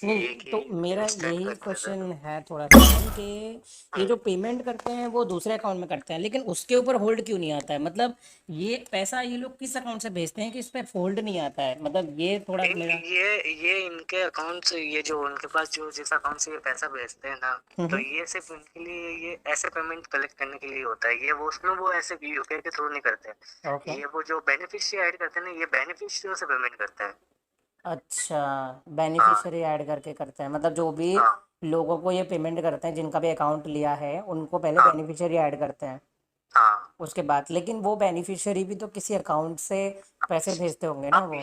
नहीं, एक ही तो मेरा इंस्टेंट यही कर देते क्वेश्चन हैं। है थोड़ा सा कि ये हम्म, जो पेमेंट करते हैं वो दूसरे अकाउंट में करते हैं लेकिन उसके ऊपर होल्ड क्यों नहीं आता है? मतलब ये पैसा ये लोग किस अकाउंट से भेजते हैं कि इस पे होल्ड नहीं आता है? मतलब ये थोड़ा मेरा। ये इनके अकाउंट से, ये जो उनके पास जो जिस अकाउंट से ये पैसा भेजते हैं ना, तो हम्म। ये सिर्फ उनके लिए, ये ऐसे पेमेंट कलेक्ट करने के लिए होता है। ये वो उसमें वो ऐसे UPI के थ्रू नहीं करते ओके। हैं। ये वो जो बेनिफिशियरी ऐड करते हैं ना, ये बेनिफिशियरी से पेमेंट करते हैं। अच्छा, हाँ बेनिफिशियरी ऐड करके करते हैं मतलब जो भी हाँ लोगों को ये पेमेंट करते हैं जिनका भी अकाउंट लिया है उनको पहले हाँ बेनिफिशियरी ऐड करते हैं हाँ। उसके बाद। लेकिन वो बेनिफिशियरी भी तो किसी अकाउंट से पैसे भेजते होंगे ना वो।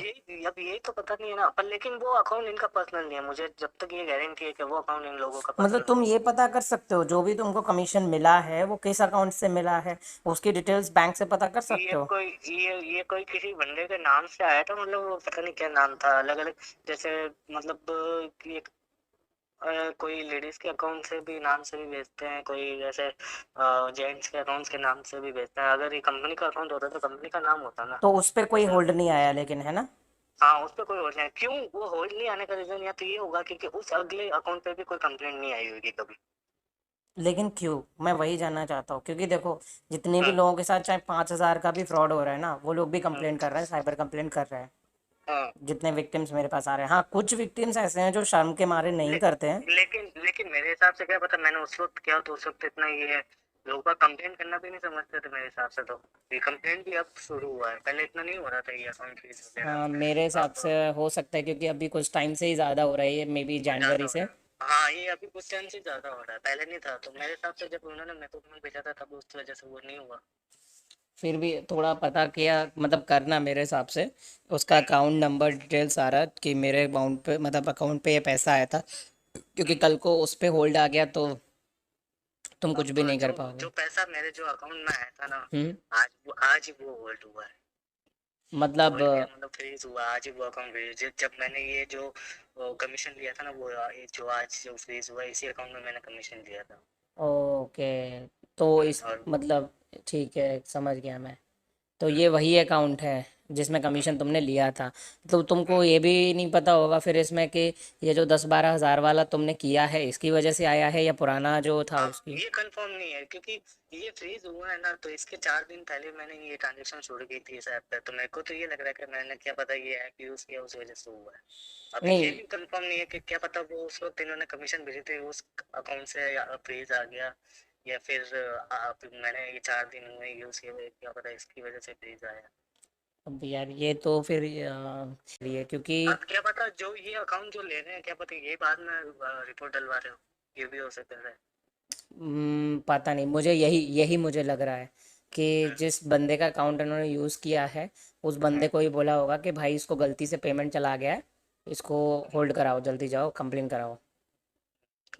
अब यही तो पता नहीं है ना, पर लेकिन वो अकाउंट इनका पर्सनल नहीं है, मुझे जब तक ये गारंटी है कि वो अकाउंट इन लोगों का मतलब पर्सनल तुम नहीं ये पता कर सकते हो जो भी तुमको कमीशन मिला है वो किस अकाउंट से मिला है उसकी डिटेल्स बैंक से पता कर है। सकते हो? ये कोई किसी बंदे के नाम से आया था, मतलब वो पता नहीं क्या नाम था, अलग अलग, जैसे मतलब कि एक कोई लेडीज के अकाउंट से भी नाम से भी भेजते हैं, कोई जैसे जेंट्स के अकाउंट्स के नाम से भी भेजते हैं। अगर ये कंपनी का अकाउंट होता तो कंपनी का नाम होता ना तो उस पर कोई उसमें। होल्ड नहीं आया लेकिन, है ना? हाँ, उस पे कोई होल्ड नहीं है। क्यों वो होल्ड नहीं आने का रीजन या तो ये होगा क्योंकि उस अगले अकाउंट पे भी कोई कंप्लेंट नहीं आई होगी कभी। लेकिन क्यों, मैं वही जानना चाहता हूँ क्योंकि देखो जितने भी हम्म लोगों के साथ चाहे 5,000 का भी फ्रॉड हो रहा है ना वो लोग भी हम्म कंप्लेंट कर रहे हैं, साइबर कंप्लेंट कर रहे हैं। हाँ। जितने विक्टिम्स मेरे पास आ रहे हैं, हाँ कुछ विक्टिम्स ऐसे हैं जो शर्म के मारे नहीं ले, करते हैं। लेकिन मेरे हिसाब से क्या पता, मैंने उस वक्त किया तो उस वक्त इतना ये है, लोग बाग कंप्लेंट करना भी नहीं समझते थे मेरे हिसाब से। तो ये कंप्लेंट भी अब शुरू हुआ है, पहले इतना नहीं हो रहा था ये अकाउंट फ्रीज हाँ वगैरह। मेरे हिसाब अब से हो सकता है क्योंकि अभी कुछ टाइम से ही ज़्यादा हो रहा है ये, मे बी ज्यादा जनवरी हो से। रहा है। हाँ, ये अभी कुछ टाइम से ज्यादा हो रहा है, पहले नहीं था। तो मेरे हिसाब से जब उन्होंने मेरे को भेजा था तब उस वजह से वो नहीं हुआ। फिर भी थोड़ा पता किया मतलब करना मेरे हिसाब से उसका हम्म अकाउंट नंबर डिटेल सारा कि मेरे अकाउंट पे मतलब अकाउंट पे ये पैसा आया था क्योंकि हम्म। कल को उस पे होल्ड आ गया तो तुम कुछ अब भी नहीं कर जो पाओगे। जो पैसा मेरे जो अकाउंट में आया था ना, हम्म। आज ही वो होल्ड हुआ है। मतलब होल्ड क्या मतलब फ्रीज हुआ, आज ही वो अकाउंट फ्रीज। जब मैंने ये जो कमीशन लिया था ना, वो ये जो आज जो फ्रीज हुआ, इसी अकाउंट में मैंने कमीशन लिया था। ओके, तो इस और मतलब ठीक है समझ गया मैं। तो हम्म, ये वही अकाउंट है जिसमें हम्म, कमीशन तुमने लिया था। तो तुमको हम्म। ये भी नहीं पता होगा फिर इसमें कि ये जो 10-12 हज़ार वाला तुमने किया है इसकी वजह से आया है या पुराना जो था अब उसकी। ये कंफर्म नहीं है, क्योंकि ये फ्रीज हुआ है ना, तो इसके 4 दिन पहले मैंने ये ट्रांजेक्शन शुरू की थी इस ऐप पे। तो मेरे को तो ये लग रहा है कि मैंने क्या पता ये ऐप यूज किया उस वजह से हुआ है। अब ये नहीं। भी कंफर्म नहीं है कि क्या पता वो उस वक्त इन्होंने कमीशन भेजी थी उस अकाउंट से, या फ्रीज आ गया, या फिर मैंने ये 4 दिन हुए यूज किए हुए, क्या पता इसकी वजह से फ्रीज आया। अब यार ये तो फिर ये क्योंकि अब क्या पता जो ये अकाउंट जो ले रहे हैं, क्या पता ये बाद में रिपोर्ट डलवा रहे हो, ये भी हो सकता है। पता नहीं, मुझे यही यही मुझे लग रहा है कि हम्म, जिस बंदे का अकाउंट उन्होंने यूज़ किया है उस हम्म। बंदे को ही बोला होगा कि भाई इसको गलती से पेमेंट चला गया है, इसको होल्ड कराओ, जल्दी जाओ कंप्लेन कराओ।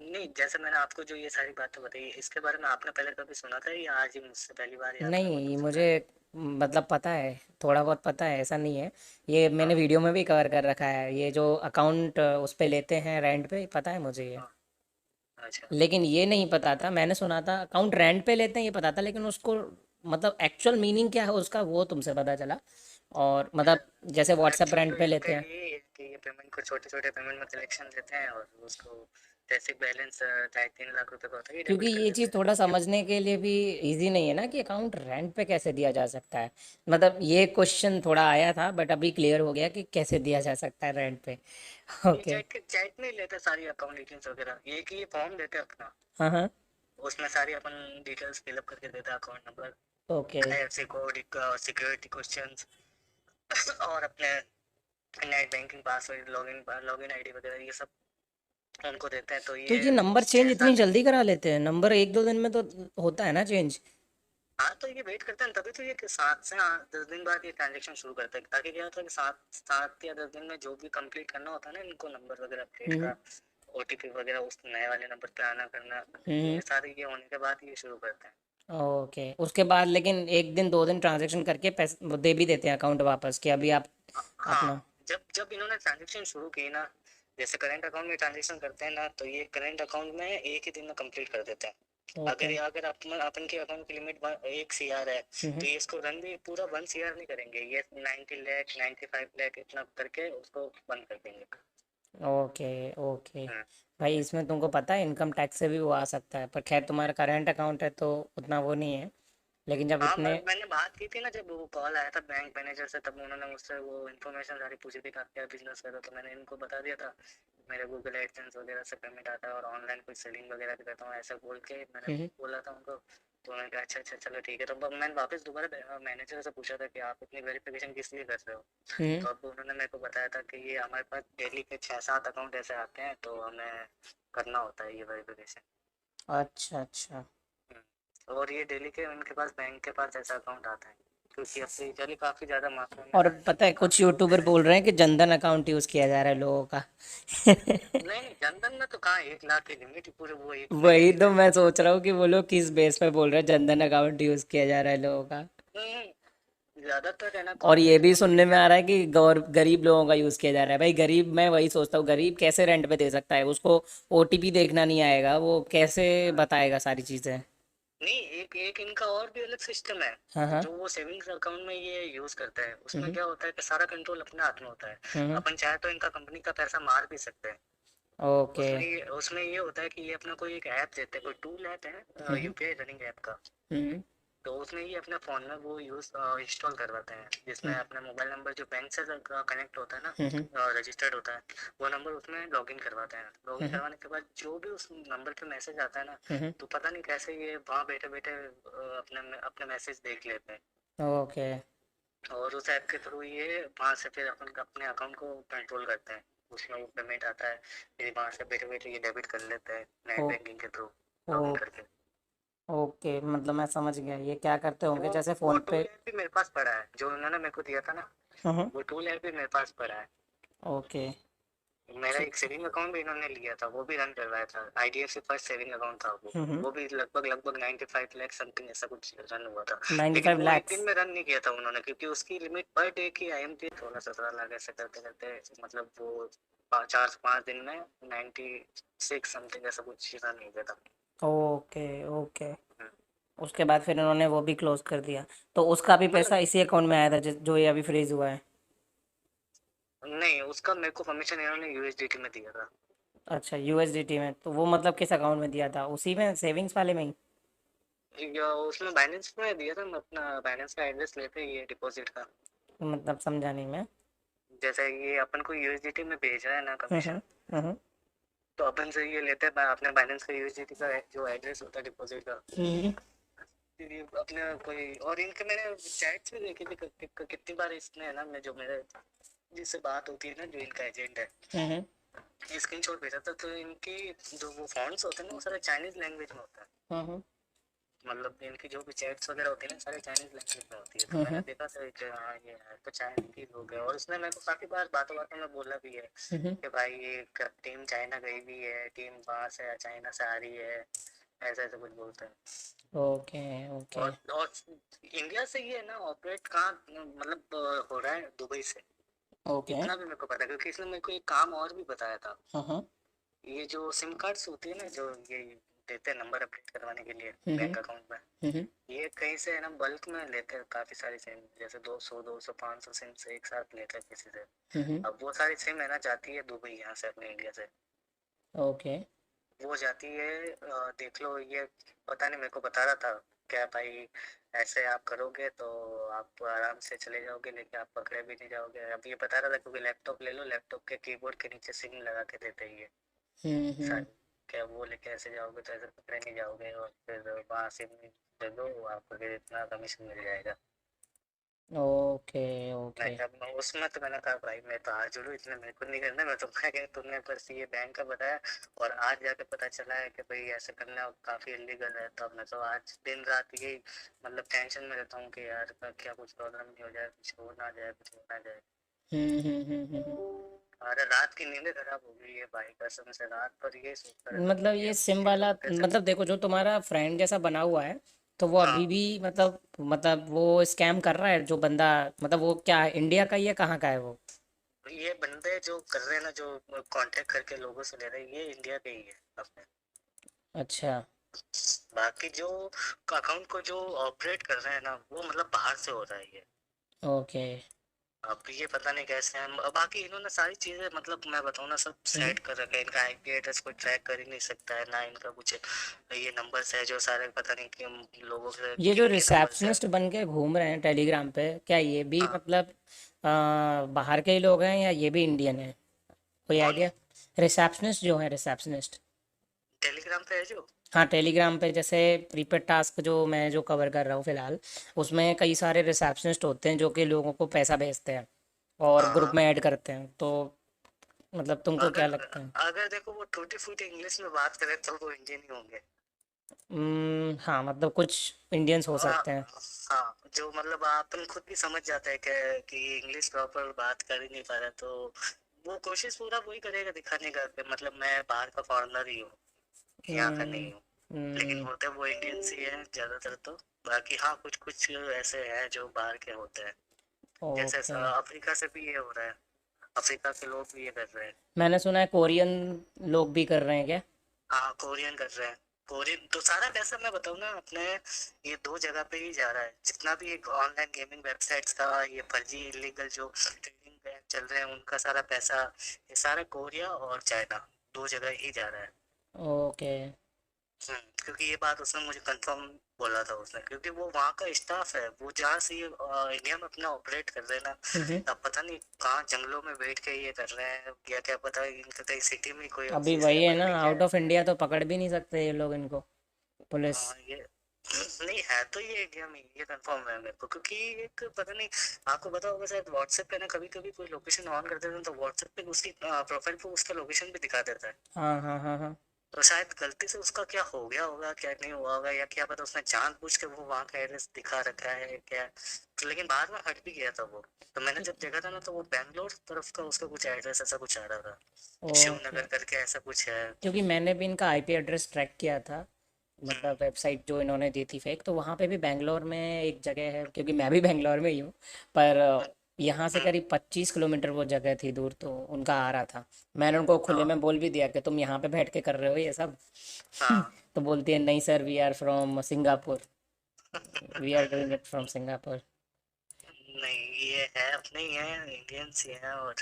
नहीं, जैसे मैंने आपको जो ये सारी बातें बताई, इसके बारे में आपने पहले कभी सुना था या आज ही मुझसे पहली बार ही आपने नहीं मतलब सुना मुझे है? मतलब पता है, थोड़ा बहुत पता है, ऐसा नहीं है। ये मैंने हाँ वीडियो में भी कवर कर रखा है, ये जो अकाउंट उस पे लेते हैं रेंट पे, पता है मुझे ये। हाँ। अच्छा। लेकिन ये नहीं पता था, मैंने सुना था अकाउंट रेंट पे लेते हैं ये पता था, लेकिन उसको मतलब एक्चुअल मीनिंग क्या है उसका वो तुमसे पता चला। और मतलब जैसे व्हाट्सएप एक्चुअल तो रेंट पे इसका लेते हैं, ये है कि ये पेमेंट को छोटे छोटे पेमेंट में कलेक्शन देते हैं और उसको बेसिक बैलेंस 2.5-3 लाख रुपए का होता है, ये क्योंकि डेबिट कर ये देते चीज़ हैं। थोड़ा समझने के लिए भी इजी नहीं है ना कि अकाउंट रेंट पे कैसे दिया जा सकता है। मतलब ये क्वेश्चन थोड़ा आया था बट अभी क्लियर हो गया कि कैसे दिया जा सकता है रेंट पे। ये ओके। चैट में ही लेते हैं सारी अकाउंट डिटेल्स वगैरह, एक ही फॉर्म देते हैं अपना, हाँ हाँ। उसमें सारी अपन डिटेल्स फिलअप करके देते हैं, account number, okay. IFSC code, security questions और अपने net banking password, login login ID वगैरह ये सब उनको देते हैं। तो तो ये ये नंबर चेंज 6 साल इतनी जल्दी करा लेते हैं? नंबर एक दो दिन में तो होता है ना चेंज? हाँ, तो ये वेट करते हैं तभी तो ये कि 7 से 10 दिन बाद ये ट्रांजेक्शन शुरू करते हैं, ताकि क्या होता है कि 7 या 10 दिन में जो भी कंप्लीट करना होता है ना इनको, नंबर वगैरह अपडेट हम्म का, ओटीपी वगैरह उस नए वाले नंबर पे आना करना, हम्म। ये सारे ये होने के बाद ये शुरू करते हैं। ओके, उसके बाद लेकिन एक दिन दो दिन ट्रांजेक्शन करके पैसे वो दे भी देते हैं अकाउंट वापस कि अभी आप अपना। हाँ, जब जब इन्होंने ट्रांजेक्शन शुरू की ना, जैसे करंट अकाउंट में ट्रांजेक्शन करते हैं ना, तो ये करंट अकाउंट में एक ही दिन में कंप्लीट कर देते हैं। ओके। अगर अगर अपन अपन के अकाउंट की लिमिट 1 CR है, हम्म। तो ये इसको रन भी पूरा 1 CR नहीं करेंगे, ये 90 लाख 95 लाख इतना करके उसको बंद कर देंगे। Okay okay. हम्म। भाई इसमें तुमको पता है इनकम टैक्स से भी वो आ सकता है, पर खैर तुम्हारा करंट अकाउंट है तो उतना वो नहीं है, लेकिन जब हाँ, इतने। मैंने बात की थी ना, जब वो कॉल आया था बैंक मैनेजर से, तब उन्होंने मुझसे वो इन्फॉर्मेशन सारी पूछी थी कि आप क्या बिजनेस कर रहे हो, तो मैंने इनको बता दिया था मेरे गूगल एडसेंस वगैरह से पेमेंट आता है और ऑनलाइन कुछ सेलिंग वगैरह भी करता हूँ, ऐसा बोल के मैंने हम्म बोला था उनको। तो उन्होंने कहा अच्छा अच्छा चलो ठीक है। तो अब मैंने वापस दोबारा मैनेजर से पूछा था कि आप इतनी वेरिफिकेशन किस लिए कर रहे हो, हम्म। तो अब उन्होंने मेरे को बताया था कि ये हमारे पास डेली के 6-7 अकाउंट ऐसे आते हैं, तो हमें करना होता है ये वेरिफिकेशन। अच्छा अच्छा। और ये डेली के उनके पास बैंक के पास ऐसा अकाउंट आता है, क्योंकि अब से चलिए काफ़ी ज़्यादा मात्रा में और ना पता है कुछ काफ़ी लोग यूट्यूबर हैं। बोल रहे हैं कि जनधन अकाउंट यूज किया जा रहा है लोगों का। नहीं नहीं, जनधन में तो कहाँ 1 लाख की लिमिट ही, पूरे वो एक महीने वही की तो रहती मैं है। सोच रहा हूँ कि वो लोग किस बेस पे बोल रहे हैं जनधन अकाउंट यूज किया जा रहा है लोगों का। ज़्यादातर है ना और ये भी कॉर्पोरेट सुनने में इंडिया। आ रहा है कि गरीब लोगों का यूज किया जा रहा है। भाई गरीब, मैं वही सोचता हूँ गरीब कैसे रेंट पे दे सकता है? उसको ओटीपी देखना नहीं आएगा, वो कैसे बताएगा सारी चीजें? नहीं, एक एक इनका और भी अलग सिस्टम है, हाँ हाँ। जो वो सेविंग्स अकाउंट में ये यूज करता है। उसमें हम्म क्या होता है कि सारा कंट्रोल अपने हाथ में होता है। हम्म। अपन चाहे तो इनका कंपनी का पैसा मार भी सकते हैं। ओके। उसमें ये होता है कि ये अपना कोई एक ऐप देते हैं, कोई टूल ऐप है हम्म यूपीआई रनिंग ऐप का। हम्म तो उसमें ये अपने फ़ोन में वो यूज़ इंस्टॉल करवाते हैं, जिसमें हम्म अपना मोबाइल नंबर जो बैंक से कनेक्ट होता है हम्म ना, रजिस्टर्ड होता है, वो नंबर उसमें लॉगिन करवाते हैं। लॉगिन हम्म करवाने के बाद जो भी उस नंबर पे मैसेज आता है ना, हम्म। तो पता नहीं कैसे ये वहाँ बैठे बैठे अपने अपने मैसेज देख लेते हैं, ओके। और उस ऐप के थ्रू ये वहाँ से फिर अपन अपने अकाउंट को कंट्रोल करते हैं। उसमें वो पेमेंट आता है, फिर वहाँ से बैठे बैठे ये डेबिट कर लेते हैं ओ नेट बैंकिंग के थ्रू ओ लॉगिन करके। ओके, मतलब मैं समझ गया ये क्या करते होंगे वो जैसे वो फोन टूल पे। ऐप भी मेरे पास पड़ा है, जो उन्होंने मेरे को दिया था ना, वो टूल ऐप भी मेरे पास पड़ा है। ओके। मेरा ठीक एक है। सेविंग अकाउंट भी इन्होंने लिया था, वो भी रन करवाया था, आईडीएफसी फर्स्ट सेविंग अकाउंट था वो। हम्म। वो भी लगभग लगभग 95 लाख समथिंग ऐसा कुछ रन हुआ था। लेकिन 95 वो एक दिन लैक्स में रन नहीं किया था उन्होंने, क्योंकि उसकी लिमिट पर डे की आईएम थी 16-17 लाख, ऐसे करते करते मतलब वो 4 से 5 दिन में 96 समथिंग ऐसा कुछ रन हो गया था। Okay okay. हम्म। उसके बाद फिर उन्होंने वो भी क्लोज कर दिया, तो उसका भी पैसा मतलब इसी अकाउंट में आया था जो ये अभी फ्रीज हुआ है? नहीं, उसका मेरे को कमीशन इन्होंने यूएसडीटी में दिया था। अच्छा, यूएसडीटी में? तो वो मतलब किस अकाउंट में दिया था, उसी में सेविंग्स वाले में ही? या उसमें बैलेंस में दिया था, मैं अपना बैलेंस का एड्रेस लेते ही ये डिपॉजिट का। मतलब समझा नहीं मैं। जैसे ये अपन को यूएसडीटी में भेज रहा है ना कमीशन, हम्म। तो अपन से ये लेते हैं अपने बैलेंस का यूएसडीटी का जो एड्रेस होता है डिपॉजिट का। हम्म फिर ये अपने कोई और इनके मैंने चैट्स भी देखी थी कितनी बार इसने है ना, मैं जो मेरे जिससे बात होती है ना, जो इनका एजेंट है, हम्म स्क्रीनशॉट भेजा था, तो इनकी जो वो फॉन्ट्स होते हैं ना, वो सारे चाइनीज लैंग्वेज में होता है। हम्म मतलब इनकी जो भी चैट्स वगैरह होती है ना, सारे चाइनीज लैंग्वेज में होती है। तो मैंने हम्म देखा था कि हाँ ये है तो चाइना की लोग है, और उसने मेरे को काफी बार बातों बातों में बोला भी है हम्म। कि भाई ये टीम चाइना गई भी है, टीम वहाँ से चाइना से आ रही है, ऐसा ऐसा कुछ बोलते हैं। ओके ओके और इंडिया से ये है ना ऑपरेट कहाँ मतलब हो रहा है दुबई से। ओके। इतना भी मेरे को पता है, क्योंकि इसने मेरे को एक काम और भी बताया था। हाँ ये जो सिम कार्ड्स होती है ना, जो ये देते हैं नंबर अपडेट करवाने के लिए हम्म बैंक अकाउंट में, हम्म ये कहीं से है ना बल्क में लेते हैं काफी सारी सिम, जैसे 200 500 सिम से एक साथ लेते हैं किसी से। हम्म अब वो सारी सिम है ना जाती है दुबई यहाँ से अपने इंडिया से, ओके। वो जाती है देख लो ये, पता नहीं मेरे को बता रहा था क्या भाई, ऐसे आप करोगे तो आप आराम से चले जाओगे लेके आप पकड़े भी नहीं जाओगे। अब ये बता रहा था क्योंकि लैपटॉप ले लो, लैपटॉप के कीबोर्ड के नीचे सिम लगा के देते ही है हम्म। सारी, क्या वो लेके ऐसे जाओगे तो ऐसे पकड़े नहीं जाओगे, और फिर वहाँ सिम दे दो आपको फिर इतना कमीशन मिल जाएगा। ओके मैं ओके। कहा मैं उसमें तो मैंने कहा भाई मैं तो हाथ जोड़ू, इतने मेरे को नहीं करना, मैं तो मैं क्या तुमने बस ये बैंक का बताया और आज जाके पता चला है कि भाई ऐसे करना काफी इलीगल है, तो मैं तो आज दिन रात यही मतलब टेंशन में रहता हूँ कि यार क्या कुछ प्रॉब्लम नहीं हो जाए, कुछ हो ना जाए, कुछ हो ना जाए। हम्म। अरे रात की नींद खराब हो गई है भाई कसम से, रात पर ये सोचता रहता हूँ मतलब कि ये अब सिम ये वाला, लोग कैसे। मतलब देखो जो तुम्हारा फ्रेंड जैसा बना हुआ है, तो वो अभी हाँ भी मतलब वो स्कैम कर रहा है जो बंदा, मतलब वो क्या इंडिया का ही है, कहाँ का है वो? ये बंदे जो कर रहे हैं ना, जो कांटेक्ट करके लोगों से ले रहे हैं, ये इंडिया के ही है अपने। अच्छा। बाकी जो अकाउंट को जो ऑपरेट कर रहे हैं ना वो मतलब बाहर से हो रहा है ये। ओके। अब ये पता नहीं कैसे हैं, बाकी इन्होंने सारी चीजें मतलब मैं बताऊँ ना सब हम्म। सेट कर रखा है, इनका आईपी एड्रेस कोई ट्रैक कर ही नहीं सकता है ना, इनका कुछ ये नंबर्स है जो सारे पता नहीं कि लोगों के ये जो किन के नंबर्स है। रिसेप्शनिस्ट बन के घूम रहे हैं टेलीग्राम पे, क्या ये भी हाँ मतलब बाहर के ही लोग हैं या ये भी इंडियन है? कोई कौन आइडिया? रिसेप्शनिस्ट जो है, रिसेप्शनिस्ट। टेलीग्राम पे है जो। हाँ, टेलीग्राम पे जैसे प्रीपेड टास्क जो मैं जो कवर कर रहा हूँ फिलहाल, उसमें कई सारे रिसेप्शनिस्ट होते हैं जो कि लोगों को पैसा भेजते हैं और हाँ ग्रुप हाँ। में ऐड करते हैं। तो मतलब तुमको क्या अगर लगता है? अगर देखो वो टूटी फूटी इंग्लिश में बात करें तो वो इंडियन ही होंगे। हाँ, मतलब कुछ इंडियंस हो हाँ सकते हैं। हाँ, जो मतलब अपन खुद भी समझ जाते हैं कि ये इंग्लिश प्रॉपर बात कर ही नहीं पा रहा, तो वो कोशिश पूरा वही करेगा दिखाने का कि मतलब मैं बाहर का फॉरेनर ही हूँ, यहाँ का हम्म नहीं हूँ। लेकिन हम्म, होते वो इंडियंस ही हैं ज्यादातर तो। बाकी हाँ कुछ कुछ ऐसे हैं जो बाहर के होते हैं, जैसे ओके। अफ्रीका से भी ये हो रहा है, अफ्रीका के लोग भी ये कर रहे हैं। मैंने सुना है कोरियन लोग भी कर रहे हैं क्या? हाँ कोरियन कर रहे हैं। कोरियन तो सारा पैसा मैं बताऊँ ना अपने ये दो जगह पे ही जा रहा है, जितना भी एक ऑनलाइन गेमिंग वेबसाइट्स का ये फर्जी इलीगल जो ट्रेडिंग ऐप चल रहे हैं उनका सारा पैसा, ये सारा कोरिया और चाइना दो जगह ही जा रहा है। ओके। क्योंकि ये बात उसने मुझे कंफर्म बोला था उसने, क्योंकि वो वहाँ का स्टाफ है, वो जहाँ से ये इंडिया में अपना ऑपरेट कर रहे हैं ना, हम्म। अब पता नहीं कहाँ जंगलों में बैठ के ये कर रहे हैं, या क्या पता इनका कहीं सिटी में कोई अभी ऑफिस है, वही है पता ना, नहीं क्या आउट है। ऑफ इंडिया तो पकड़ भी नहीं सकते ये लोग इनको, पुलिस। ये नहीं है तो ये इंडिया में ये कंफर्म है मेरे को, क्योंकि एक पता नहीं आपको पता होगा शायद व्हाट्सएप पे ना कभी कभी कोई लोकेशन ऑन कर देते हैं तो व्हाट्सएप पे उसकी प्रोफाइल पे उसका लोकेशन भी दिखा देता है। हाँ हाँ हाँ हाँ। तो शायद गलती से उसका क्या हो गया होगा, क्या नहीं हुआ होगा, या क्या पता उसने जानबूझ के वो वहाँ का एड्रेस दिखा रखा है क्या, तो लेकिन बाद में हट भी गया था वो। तो मैंने जब देखा था ना तो वो बैंगलोर तरफ का उसका कुछ एड्रेस ऐसा कुछ आ रहा था, ओके। शिवनगर करके ऐसा कुछ है। क्योंकि मैंने भी इनका आईपी एड्रेस ट्रैक किया था, मतलब वेबसाइट जो इन्होंने दी थी फेक, तो वहाँ पे भी बेंगलोर में एक जगह है, क्योंकि मैं भी बेंगलोर में ही हूँ। पर यहाँ से हम्म, करीब 25 किलोमीटर वो जगह थी दूर, तो उनका आ रहा था। मैंने उनको खुले हाँ में बोल भी दिया कि तुम यहाँ पे बैठ के कर रहे हो ये सब। हाँ। तो बोलती है नहीं sir, we are from Singapore, we are doing it from Singapore. नहीं ये है अपने ही है, इंडियंस ही है, और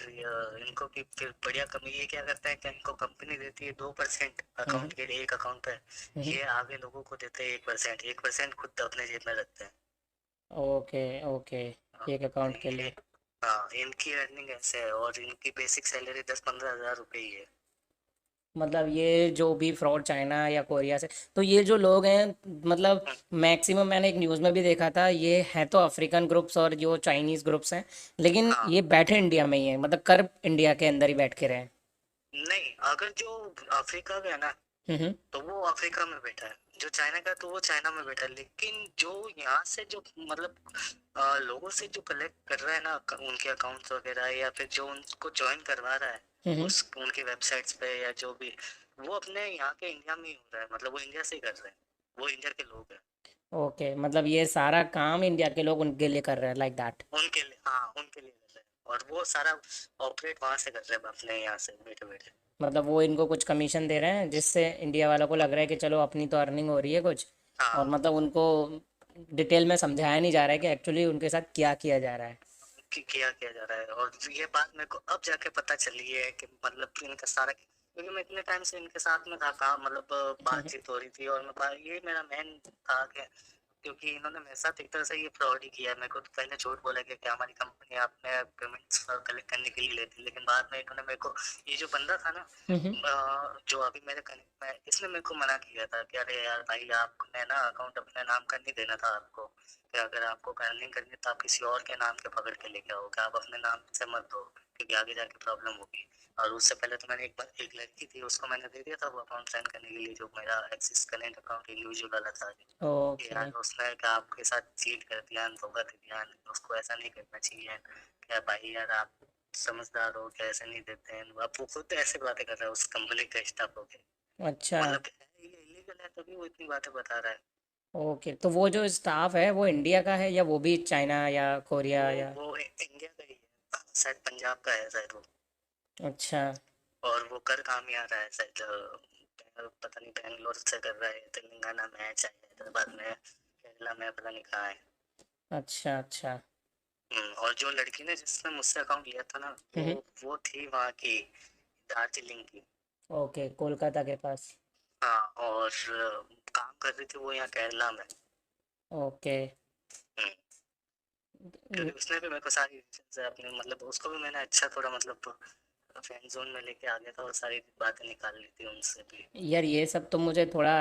इनको की फिर बढ़िया कमी ये क्या करता है कि इनको कंपनी देती है 2% हम्म अकाउंट के लिए, एक अकाउंट पे। हम्म। ये आगे लोगों को देते हैं 1%, 1% खुद अपने जेब में रखते हैं। Okay okay. हाँ, एक अकाउंट के ये लिए। हाँ इनकी अर्निंग ऐसे है, और इनकी बेसिक सैलरी 10-15 हज़ार रुपये ही है। मतलब ये जो भी फ्रॉड चाइना या कोरिया से, तो ये जो लोग हैं, मतलब हम्म, मैक्सिमम मैंने एक न्यूज़ में भी देखा था, ये है तो अफ्रीकन ग्रुप्स और जो चाइनीज़ ग्रुप्स हैं, लेकिन हाँ ये बैठे इंडिया में ही हैं, मतलब कर इंडिया के अंदर ही बैठ के रहे। नहीं अगर जो अफ्रीका का है ना हम्म तो वो अफ्रीका में बैठा है, जो चाइना का तो वो चाइना में बैठा है, लेकिन जो यहाँ से जो मतलब लोगों से जो कलेक्ट कर रहा है ना उनके अकाउंट्स वगैरह, या फिर जो उनको ज्वाइन करवा रहा है हम्म। उस उनकी वेबसाइट्स पे या जो भी, वो अपने यहाँ के इंडिया में ही हो रहा है, मतलब वो इंडिया से ही कर रहे हैं, वो इंडिया के लोग हैं। ओके, मतलब ये सारा काम इंडिया के लोग उनके लिए कर रहे हैं, लाइक दैट। उनके लिए हाँ उनके लिए कर रहे हैं, और वो सारा ऑपरेट वहां से कर रहे हैं अपने यहाँ से बैठे बैठे। मतलब वो इनको कुछ कमीशन दे रहे हैं जिससे इंडिया वालों को लग रहा है कि चलो अपनी तो अर्निंग हो रही है कुछ। और हाँ, मतलब उनको डिटेल में समझाया नहीं जा रहा है कि एक्चुअली उनके साथ क्या किया जा रहा है। किया जा रहा है। और ये बात मेरे को अब जाके पता चली है कि मतलब इनका सारा, क्योंकि मैं इतने टाइम से इनके साथ में था, काम मतलब बातचीत हो रही थी, और ये मेरा मेन था कि, क्योंकि इन्होंने मेरे साथ एक तरह से ये फ्रॉड ही किया। मेरे को तो पहले झूठ बोला कि हमारी कंपनी आपने पेमेंट्स कलेक्ट करने के लिए लेती, लेकिन बाद में इन्होंने मेरे को, ये जो बंदा था ना, हम्म। जो अभी मेरे कनेक्ट में, इसने मेरे को मना किया था कि अरे यार भाई, आपने ना अकाउंट अपने नाम का नहीं देना था आपको, कि अगर आपको अर्निंग करनी है तो आप किसी और के नाम के पकड़ के लेके आओ, कि आप अपने नाम से मत दो, क्योंकि आगे जाके प्रॉब्लम होगी। और उससे पहले तो मैंने एक बार एक लड़की थी, उसको मैंने दे दिया था वो अकाउंट साइन करने के लिए, जो मेरा एक्सिस करेंट अकाउंट इंडिविजुअल वाला था। कि ओके। यार उसने कहा आपके साथ चीट कर दिया, धोखा दे दिया, उसको ऐसा नहीं करना चाहिए, क्या भाई यार आप समझदार हो, क्या ऐसे नहीं देते हैं आप। वो खुद ऐसे बातें कर रहा है उस कंपनी का स्टाफ हो के, अच्छा। मतलब ये इलीगल है तभी वो इतनी बातें बता रहा है। ओके, तो वो जो स्टाफ है वो इंडिया का है या वो भी चाइना या वो कोरिया या? वो इंडिया का ही है, शायद पंजाब का है शायद वो। अच्छा। और वो कर काम ही आ रहा है शायद, पता नहीं बैंगलोर से कर रहा है, तेलंगाना में है, चाहे हैदराबाद में है, केरला में, पता नहीं कहाँ है। अच्छा। अच्छा। और जो लड़की ने जिसने मुझसे अकाउंट लिया था ना, हम्म। वो थी वहाँ की, दार्जिलिंग की। ओके, कोलकाता के पास। हाँ, और काम कर रही थी वो यहाँ केरला में। ओके। हम्म, क्योंकि उसने भी मेरे को सारी details है अपनी, मतलब उसको भी मैंने अच्छा थोड़ा मतलब फ्रेंड जोन में लेके आ गया था, और सारी बातें निकाल ली थी उनसे भी। यार ये सब तो मुझे थोड़ा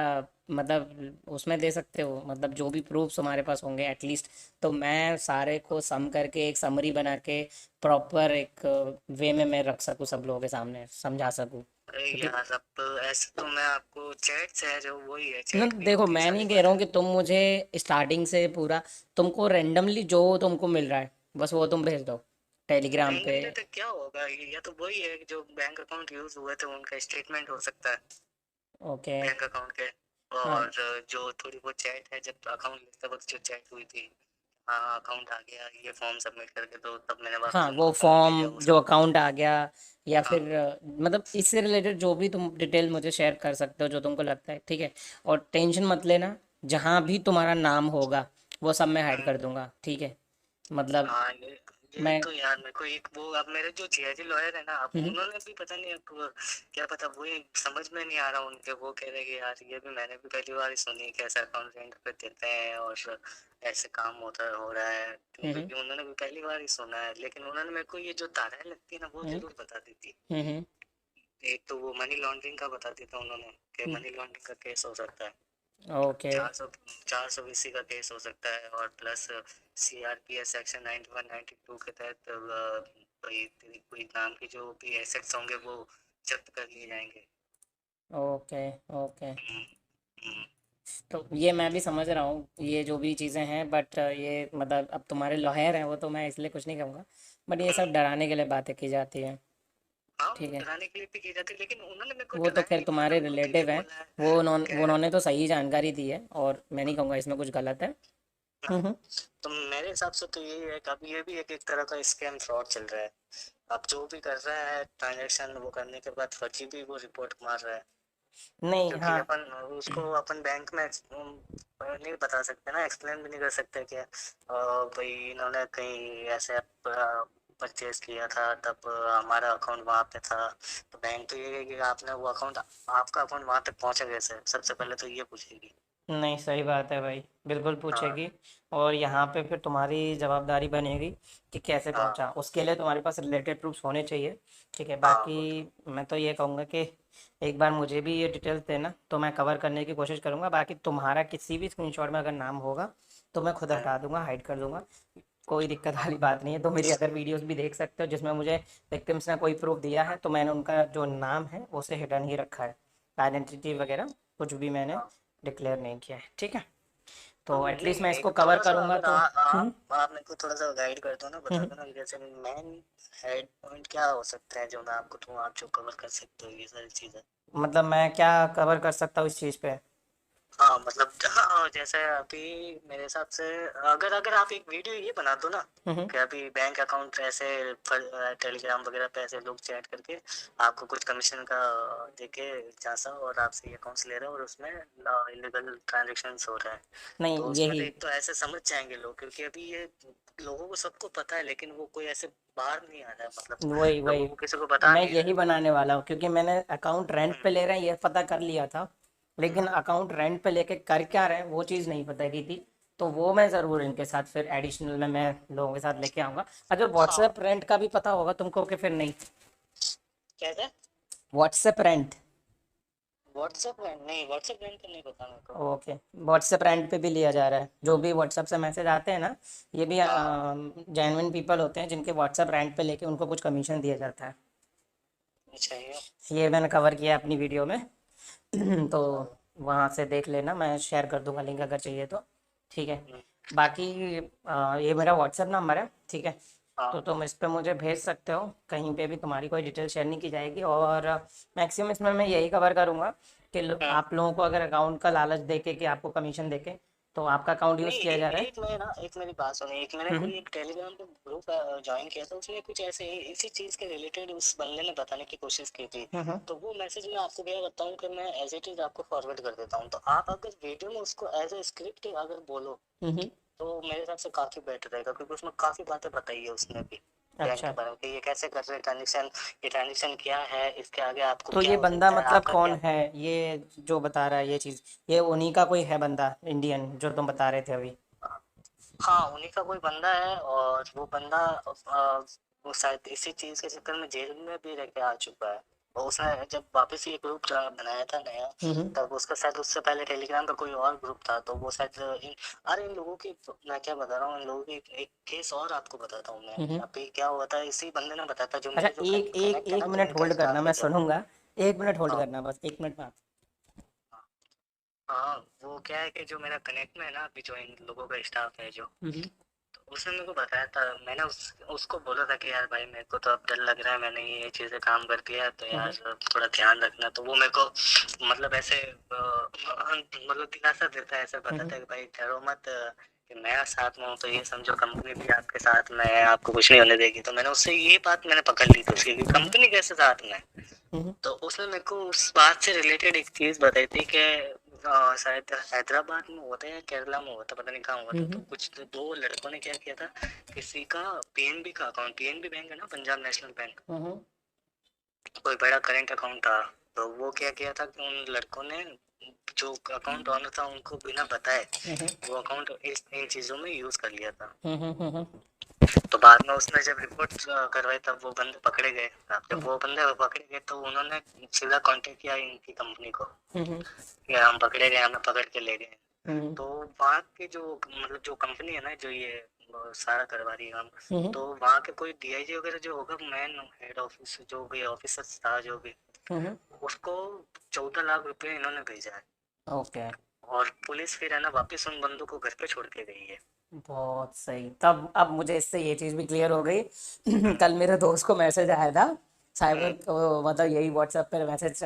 मतलब उसमें दे सकते हो, मतलब जो भी प्रूफ्स हमारे पास होंगे एटलीस्ट, तो मैं सारे को सम करके एक समरी बना के प्रॉपर एक वे में मैं रख सकूँ, सब लोगों के सामने समझा सकूँ। अरे क्योंकि यार, अब ऐसे तो मैं आपको चैट से है जो वही है, न, चैट भी देखो होती है मैं नहीं सारी कह रहा बातें। हूँ कि तुम मुझे स्टार्टिंग से पूरा, तुमको रेंडमली जो तुमको मिल रहा है बस वो तुम भेज दो टेलीग्राम पे। रैंडम डेटा क्या होगा, ये या तो वही है कि जो बैंक अकाउंट यूज हुए थे उनका स्टेटमेंट हो सकता है, ओके। बैंक अकाउंट के। हाँ। और जो थोड़ी बहुत चैट है, जब अकाउंट लेते वक्त जो चैट हुई थी, हाँ अकाउंट आ गया, ये फॉर्म सबमिट करके दो, तब मैंने वापस हाँ वो उनको फॉर्म फॉर्म भेजा, वो जो सब। अकाउंट आ गया, या हाँ, फिर मतलब इससे रिलेटेड जो भी तुम डिटेल मुझे शेयर कर सकते हो जो तुमको लगता है ठीक है। और टेंशन मत लेना, जहाँ भी तुम्हारा नाम होगा वो सब मैं हाइड हम्म, कर दूंगा, ठीक है। मतलब हाँ, ये मैं। तो यार मेरे को एक वो, अब मेरे जो जीआईजी लॉयर है ना, अब हम्म। उन्होंने भी पता नहीं, अब क्या पता, वही समझ में नहीं आ रहा उनके। वो कह रहे कि यार ये भी मैंने भी पहली बार ही सुनी कि ऐसा अकाउंट रेंट पे देते हैं और ऐसे काम होता हो रहा है, हम्म। क्योंकि उन्होंने भी पहली बार ही सुना है। लेकिन उन्होंने मेरे को ये जो धाराएं लगती है ना, वो हम्म। जरूर बता दी थी। हम्म। एक तो वो मनी लॉन्ड्रिंग का बता दिया था उन्होंने, कि हम्म। मनी लॉन्ड्रिंग का केस हो सकता है, ओके। 400 420 का केस हो सकता है, और प्लस सीआरपीएस सेक्शन 91 92 के तहत कोई कोई नाम के जो भी एसेट्स होंगे वो जब्त कर लिए जाएंगे। ओके। ओके। हम्म, हम्म, तो ये मैं भी समझ रहा हूँ ये जो भी चीज़ें हैं, बट ये मतलब अब तुम्हारे लॉयर हैं वो, तो मैं इसलिए कुछ नहीं कहूँगा। बट ये सब हम्म। डराने के लिए बातें की जाती हैं। हाँ, वो ठीक है। डराने के लिए भी की जाती है, लेकिन उन्होंने मेरे को वो तो डराया खैर नहीं, उन्होंने तुम्हारे मेरे को क्लियर रिलेटिव हैं, बोला है वो कि उन्होंने तो सही जानकारी दी है, और मैं नहीं कहूँगा इसमें कुछ गलत है। हाँ, हम्म। तो मेरे हिसाब से तो यही है कि अब ये भी एक तरह का स्कैम फ्रॉड चल रहा है। अब जो भी कर रहा है ट्रांजेक्शन, वो करने के बाद फर्जी भी वो रिपोर्ट मार रहा है, नहीं। क्योंकि हाँ। अपन उसको अपन बैंक में नहीं बता सकते ना, एक्सप्लेन भी नहीं कर सकते कि भाई इन्होंने कहीं ऐसे परचेज किया था, तब हमारा अकाउंट वहाँ पे था। तो बैंक तो ये है कि आपने वो अकाउंट, आपका अकाउंट वहाँ तक पहुँचा कैसे, सबसे पहले तो ये पूछेगी। नहीं, सही बात है भाई, बिल्कुल हाँ, पूछेगी। और यहाँ पे फिर तुम्हारी जवाबदारी बनेगी कि कैसे हाँ, पहुँचा, उसके लिए तुम्हारे पास रिलेटेड प्रूफ्स होने चाहिए। ठीक है, हाँ, बाकी वो मैं तो ये कहूँगा कि एक बार मुझे भी ये डिटेल्स देना तो मैं कवर करने की कोशिश करूँगा। बाकी तुम्हारा किसी भी स्क्रीनशॉट में अगर नाम होगा तो मैं खुद हटा दूंगा, हाइड कर दूंगा। कोई दिक्कत वाली बात नहीं है। तो मेरी अदर वीडियोस भी देख सकते हो जिसमें मुझे विक्टिम्स ने कोई प्रूफ दिया है, तो मैंने उनका जो नाम है वो उसे हिडन ही रखा है, आइडेंटिटी वगैरह कुछ भी मैंने हाँ। डिक्लेयर नहीं किया है, ठीक है। तो तो एटलीस्ट नहीं, मैं इसको एक कवर थोड़ा सा करूँगा अगर तो। हम्म। आप मेरे को थोड़ा सा गाइड कर दो ना, बता हम्म। दो ना कि जैसे मेन हेड पॉइंट क्या हो सकता है जो मैं आपको दूँ, आप जो कवर कर सकते हो ये सारी चीजें। मतलब मैं क्या कवर कर सकता हूँ इस चीज़ पे? हाँ मतलब हाँ, जैसे अभी मेरे हिसाब से अगर अगर आप एक वीडियो ये बना दो ना हम्म। कि अभी बैंक अकाउंट ऐसे टेलीग्राम वगैरह पे ऐसे लोग चैट करके आपको कुछ कमीशन का देके झांसा और आपसे ये अकाउंट्स ले रहे हैं और उसमें इलीगल ट्रांजेक्शंस हो रहे हैं। तो नहीं उसमें तो यही, एक तो ऐसे समझ जाएंगे लोग, क्योंकि अभी ये लोगों को सबको पता है, लेकिन वो कोई ऐसे बाहर नहीं आ रहा है, मतलब वही लोगों वही को किसी को बता मैं नहीं रहा यही है। बनाने वाला हूँ, क्योंकि मैंने अकाउंट रेंट पे हम्म, ले रहे हैं ये पता कर लिया था, लेकिन हम्म। अकाउंट रेंट पे लेके कर क्या रहे हैं वो चीज़ नहीं पता की थी। तो वो मैं ज़रूर इनके साथ फिर एडिशनल में मैं लोगों के साथ लेके आऊँगा। अच्छा, हाँ, व्हाट्सएप रेंट का भी पता होगा तुमको कि फिर नहीं? क्या व्हाट्सएप रेंट। व्हाट्सएप ब्रांड नहीं, व्हाट्सएप ब्रांड का नहीं पता मेरे को। ओके, व्हाट्सएप रेंट पे भी लिया जा रहा है, जो भी व्हाट्सएप से मैसेज आते हैं ना, ये भी हाँ, जेन्युइन पीपल होते हैं जिनके व्हाट्सएप रेंट पे लेके उनको कुछ कमीशन दिया जाता है। अच्छा ये। ये मैंने कवर किया अपनी वीडियो में। तो हाँ, वहाँ से देख लेना, मैं शेयर कर दूंगा लिंक अगर चाहिए तो। ठीक है। हम्म, बाकी ये मेरा व्हाट्सएप नंबर है, ठीक है? तो हाँ, तुम इस पे मुझे भेज सकते हो, कहीं पे भी तुम्हारी कोई डिटेल शेयर नहीं की जाएगी। और मैक्सिमम इसमें मैं यही कवर करूँगा कि हाँ। आप लोगों को अगर अकाउंट का लालच देके कि आपको कमीशन देके तो आपका अकाउंट नहीं, यूज़ किया जा रहा है। एक मैं ना, एक मेरी बात सुनिए, एक मैंने हम्म कोई एक टेलीग्राम पे ग्रुप ज्वाइन किया था, उसमें कुछ ऐसे ही इसी चीज के रिलेटेड उस बंदे ने बताने की कोशिश की थी। हम्म तो वो मैसेज मैं आपको क्या करता हूँ कि मैं एज इट इज आपको फॉरवर्ड कर देता हूँ, तो आप अगर वीडियो में उसको एज ए स्क्रिप्ट अगर बोलो हम्म। तो मेरे हिसाब से काफी बेटर रहेगा, क्योंकि उसमें काफी बातें बताई है उसने भी बैंक के अच्छा, बारे में कि ये कैसे कर रहे हैं ट्रांजेक्शन, ये ट्रांजेक्शन क्या है, इसके आगे आपको तो क्या ये हो बंदा सकता है, मतलब आपका कौन क्या। है? ये जो बता रहा है ये चीज़, ये उन्हीं का कोई है बंदा इंडियन जो तुम बता रहे थे अभी? हाँ, उन्हीं का कोई बंदा है, और वो बंदा वो शायद इसी चीज के चक्कर में जेल में भी रह के आ चुका है। और उसने जब वापस ये ग्रुप बनाया था नया, हम्म तब उसका शायद उससे पहले टेलीग्राम पे कोई और ग्रुप था, तो वो शायद अरे इन लोगों की, मैं क्या बता रहा हूँ, इन लोगों की एक केस और आपको बताता हूँ मैं। हम्म। अभी क्या हुआ था, इसी बंदे ने बताया था, जो अच्छा, मेरे जो एक एक कनेक्ट है एक ना, जो मिनट इनका होल्ड करना, स्टाफ मैं है जो। सुनूंगा। एक मिनट होल्ड हाँ, करना, बस एक मिनट में। हाँ, वो क्या है कि जो मेरा कनेक्ट में है ना, अभी जो इन लोगों का स्टाफ है जो, हम्म उसने मेरे को बताया था, मैंने उसको बोला था कि यार भाई मेरे को तो अब डर लग रहा है, मैंने ये चीज़ें काम कर दिया है, तो यार हम्म थोड़ा ध्यान रखना। तो वो मेरे को मतलब ऐसे मतलब दिलासा देता है, ऐसा हम्म बताता है कि भाई डरो मत, कि मैं साथ में हूँ, तो ये समझो कंपनी भी आपके साथ में है, आपको कुछ नहीं होने देगी। तो मैंने उससे ये बात मैंने पकड़ ली थी उसकी, कि हम्म कंपनी कैसे साथ में है। हम्म तो उसने मेरे को उस बात से रिलेटेड एक चीज बताई थी कि शायद हैदराबाद में हुआ था या केरला में हुआ था, पता नहीं कहाँ हुआ था। तो हम्म कुछ दो लड़कों ने क्या किया था, किसी का पीएनबी का अकाउंट, पीएनबी बैंक है ना, पंजाब नेशनल बैंक, हम्म कोई बड़ा करंट अकाउंट था। तो वो क्या किया था कि उन लड़कों ने, जो अकाउंट ऑनर था, उनको बिना बताए हम्म वो अकाउंट इस इन चीजों में यूज कर लिया था। हम्म तो बाद में उसने जब रिपोर्ट करवाई, तब वो बंदे पकड़े गए। अब जब हम्म वो बंदे पकड़े गए, तो उन्होंने सीधा कांटेक्ट किया इनकी कंपनी को हम्म कि हम पकड़े गए, हमें पकड़ के ले गए। हम्म तो वहाँ के जो मतलब जो कंपनी है ना, जो ये सारा करवा रही है काम, हम्म तो वहाँ के कोई डीआईजी वगैरह जो होगा, मैन हेड ऑफिस जो भी ऑफिसर था जो भी, हम्म। उसको 14 लाख रुपए इन्होंने भेजा है। ओके, और पुलिस फिर है ना वापस उन बंदों को घर पे छोड़ के गई है। बहुत सही। तब अब मुझे इससे ये चीज़ भी क्लियर हो गई। हम्म, कल मेरे दोस्त को मैसेज आया था साइबर हम्म, मतलब यही व्हाट्सएप पर मैसेज,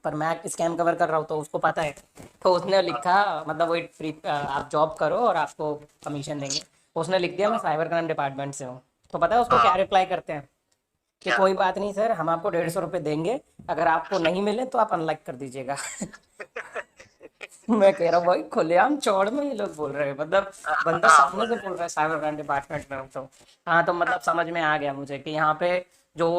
पर मैं स्कैम कवर कर रहा हूँ तो उसको पता है। तो उसने हाँ, लिखा, मतलब वो फ्री, आप जॉब करो और आपको कमीशन देंगे। उसने लिख दिया मैं हाँ, साइबर क्राइम डिपार्टमेंट से हूँ। तो पता है उसको क्या हाँ, रिप्लाई करते हैं? कि क्या। कोई बात नहीं सर, हम आपको 150 रुपये देंगे, अगर आपको नहीं मिले तो आप अनलाइक कर दीजिएगा। मैं कह रहा हूँ भाई, खुलेआम चौड़ में ये लोग बोल रहे हैं, मतलब बंदा हाँ, सामने बोल से रहे बोल रहा है साइबर क्राइम डिपार्टमेंट में हूँ तो। हाँ, तो मतलब समझ में आ गया मुझे कि यहाँ पे जो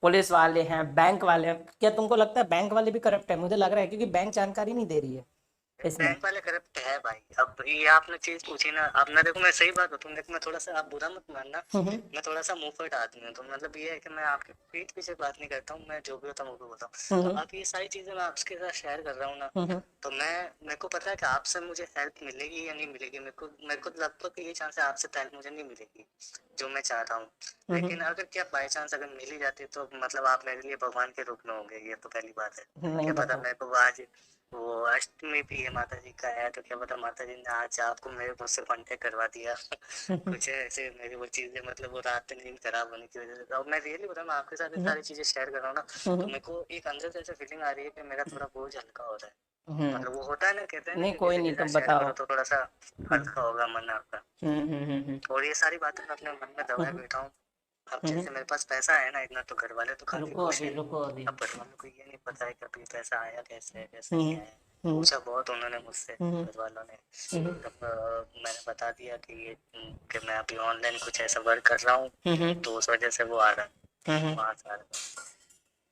पुलिस वाले हैं, बैंक वाले हैं, क्या तुमको लगता है बैंक वाले भी करप्ट है? मुझे लग रहा है, क्योंकि बैंक जानकारी नहीं दे रही है इसमें। बैंक वाले करप्ट है भाई। अब ये आपने चीज पूछी ना, अब मैं देखो, मैं सही बात बताऊं, देखो मैं थोड़ा सा, आप बुरा मत मानना, हम्म मैं थोड़ा सा मुंहफट आदमी हूँ, तो मतलब ये है कि मैं आपके पीठ पीछे बात नहीं करता हूँ, मैं जो भी होता हूँ वो भी होता हूँ। तो हम्म अब ये सारी चीजें मैं आपके साथ शेयर कर रहा हूँ ना, हम्म तो मेरे को पता है कि आपसे मुझे हेल्प मिलेगी या नहीं मिलेगी। मेरे को लगभग ये चांस है आपसे हेल्प मुझे नहीं मिलेगी जो मैं चाह रहा हूँ। हम्म। लेकिन अगर क्या बाई चांस अगर मिल ही जाती, तो मतलब आप मेरे लिए भगवान के रूप में होंगे, ये तो पहली बात है। नहीं क्या पता पता। मेरे को आज वो अष्टमी भी है माता जी का है, तो क्या पता माता जी ने आज आपको मेरे मुझसे कांटेक्ट करवा दिया। कुछ है ऐसे मेरी वो चीजें, मतलब वो रात नींद खराब होने की वजह से। अब मैं रियली बता, मैं आपके साथ ये सारी चीजें शेयर कर रहा हूँ ना, तो मेरे को एक अंदर से ऐसे फीलिंग आ रही है कि मेरा थोड़ा बोझ हल्का हो रहा है। हम्म। मतलब वो होता है ना, कहते हैं ना नहीं कि कोई किसी के नहीं, साथ तुम शेयर बताओ। करो तो थोड़ा सा हम्म हल्का होगा मन आपका। हम्म। और ये सारी बातें मैं अपने मन में दबाए हम्म बैठा हूँ। अब हम्म। जैसे मेरे पास पैसा है ना इतना, तो घर वाले तो काफी रुको खुश अभी, हैं। रुको अभी। अब घर वालों को ये नहीं पता है कि अभी पैसा आया कैसे है कैसे नहीं हम्म आया। हम्म पूछा बहुत उन्होंने मुझसे, हम्म घर वालों ने। हम्म तब मैंने बता दिया कि ये कि मैं अभी ऑनलाइन कुछ ऐसा वर्क कर रहा हूँ, हम्म तो उस वजह से वो आ रहा है हम्म 5 साल।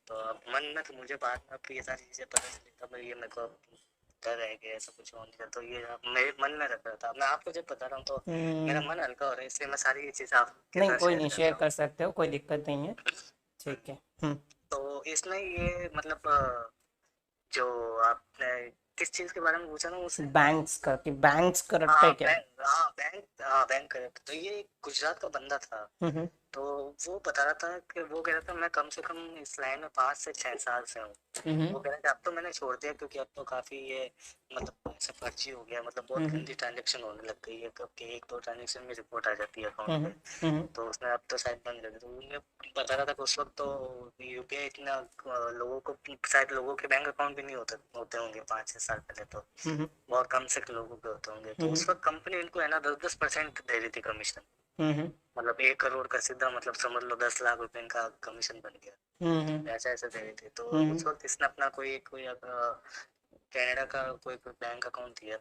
तो अब मन में तो मुझे बाद में अब ये सारी चीजें पता चली, तब ये मेरे को डर है कि ऐसा कुछ हो नहीं रहा। तो ये अब मेरे मन में रख रहा था, मैं आपको जब बता रहा हूँ तो मेरा हम्म। मन हल्का हो रहा है, इसलिए मैं सारी ये चीज़ आपके नहीं साथ कोई शेयर नहीं, कर शेयर रहा हूँ। कर सकते हो, कोई दिक्कत नहीं है। ठीक है। तो इसमें ये मतलब जो आपने किस चीज़ के बारे में पूछा ना मुझसे। बैंक्स करके, बैंक्स करप्ट है हाँ क्या? बैंक, हाँ बैंक, हाँ बैंक करेक्ट। तो ये एक गुजरात का बंदा था। हम्म तो वो बता रहा था कि वो कह रहा था मैं कम से कम इस लाइन में 5 से 6 साल से हूँ। हम्म वो कह रहे थे अब तो मैंने छोड़ दिया, क्योंकि अब तो काफी ये मतलब ऐसा फर्जी हो गया, मतलब बहुत हम्म गंदी ट्रांजेक्शन होने लग गई है, कब के 1-2 ट्रांजेक्शन में रिपोर्ट आ जाती है अकाउंट हम्म पे। हम्म तो उसने अब तो शायद बंद कर दिया। तो उन्हें बता रहा था कि उस वक्त तो यूपीआई इतना लोगों को, शायद लोगों के बैंक अकाउंट भी नहीं होते होते होंगे 5-6 साल पहले तो। हम्म बहुत कम से लोगों के होते होंगे। तो हम्म उस वक्त कंपनी इनको है ना 10-10% दे रही थी कमीशन। हम्म मतलब 1 करोड़ का सीधा मतलब समझ लो 10 लाख रुपए इनका कमीशन बन हम्म गया। ऐसा ऐसा दे रहे थे। तो हम्म उस वक्त इसने अपना कोई कोई कनाडा का कोई बैंक अकाउंट दिया था।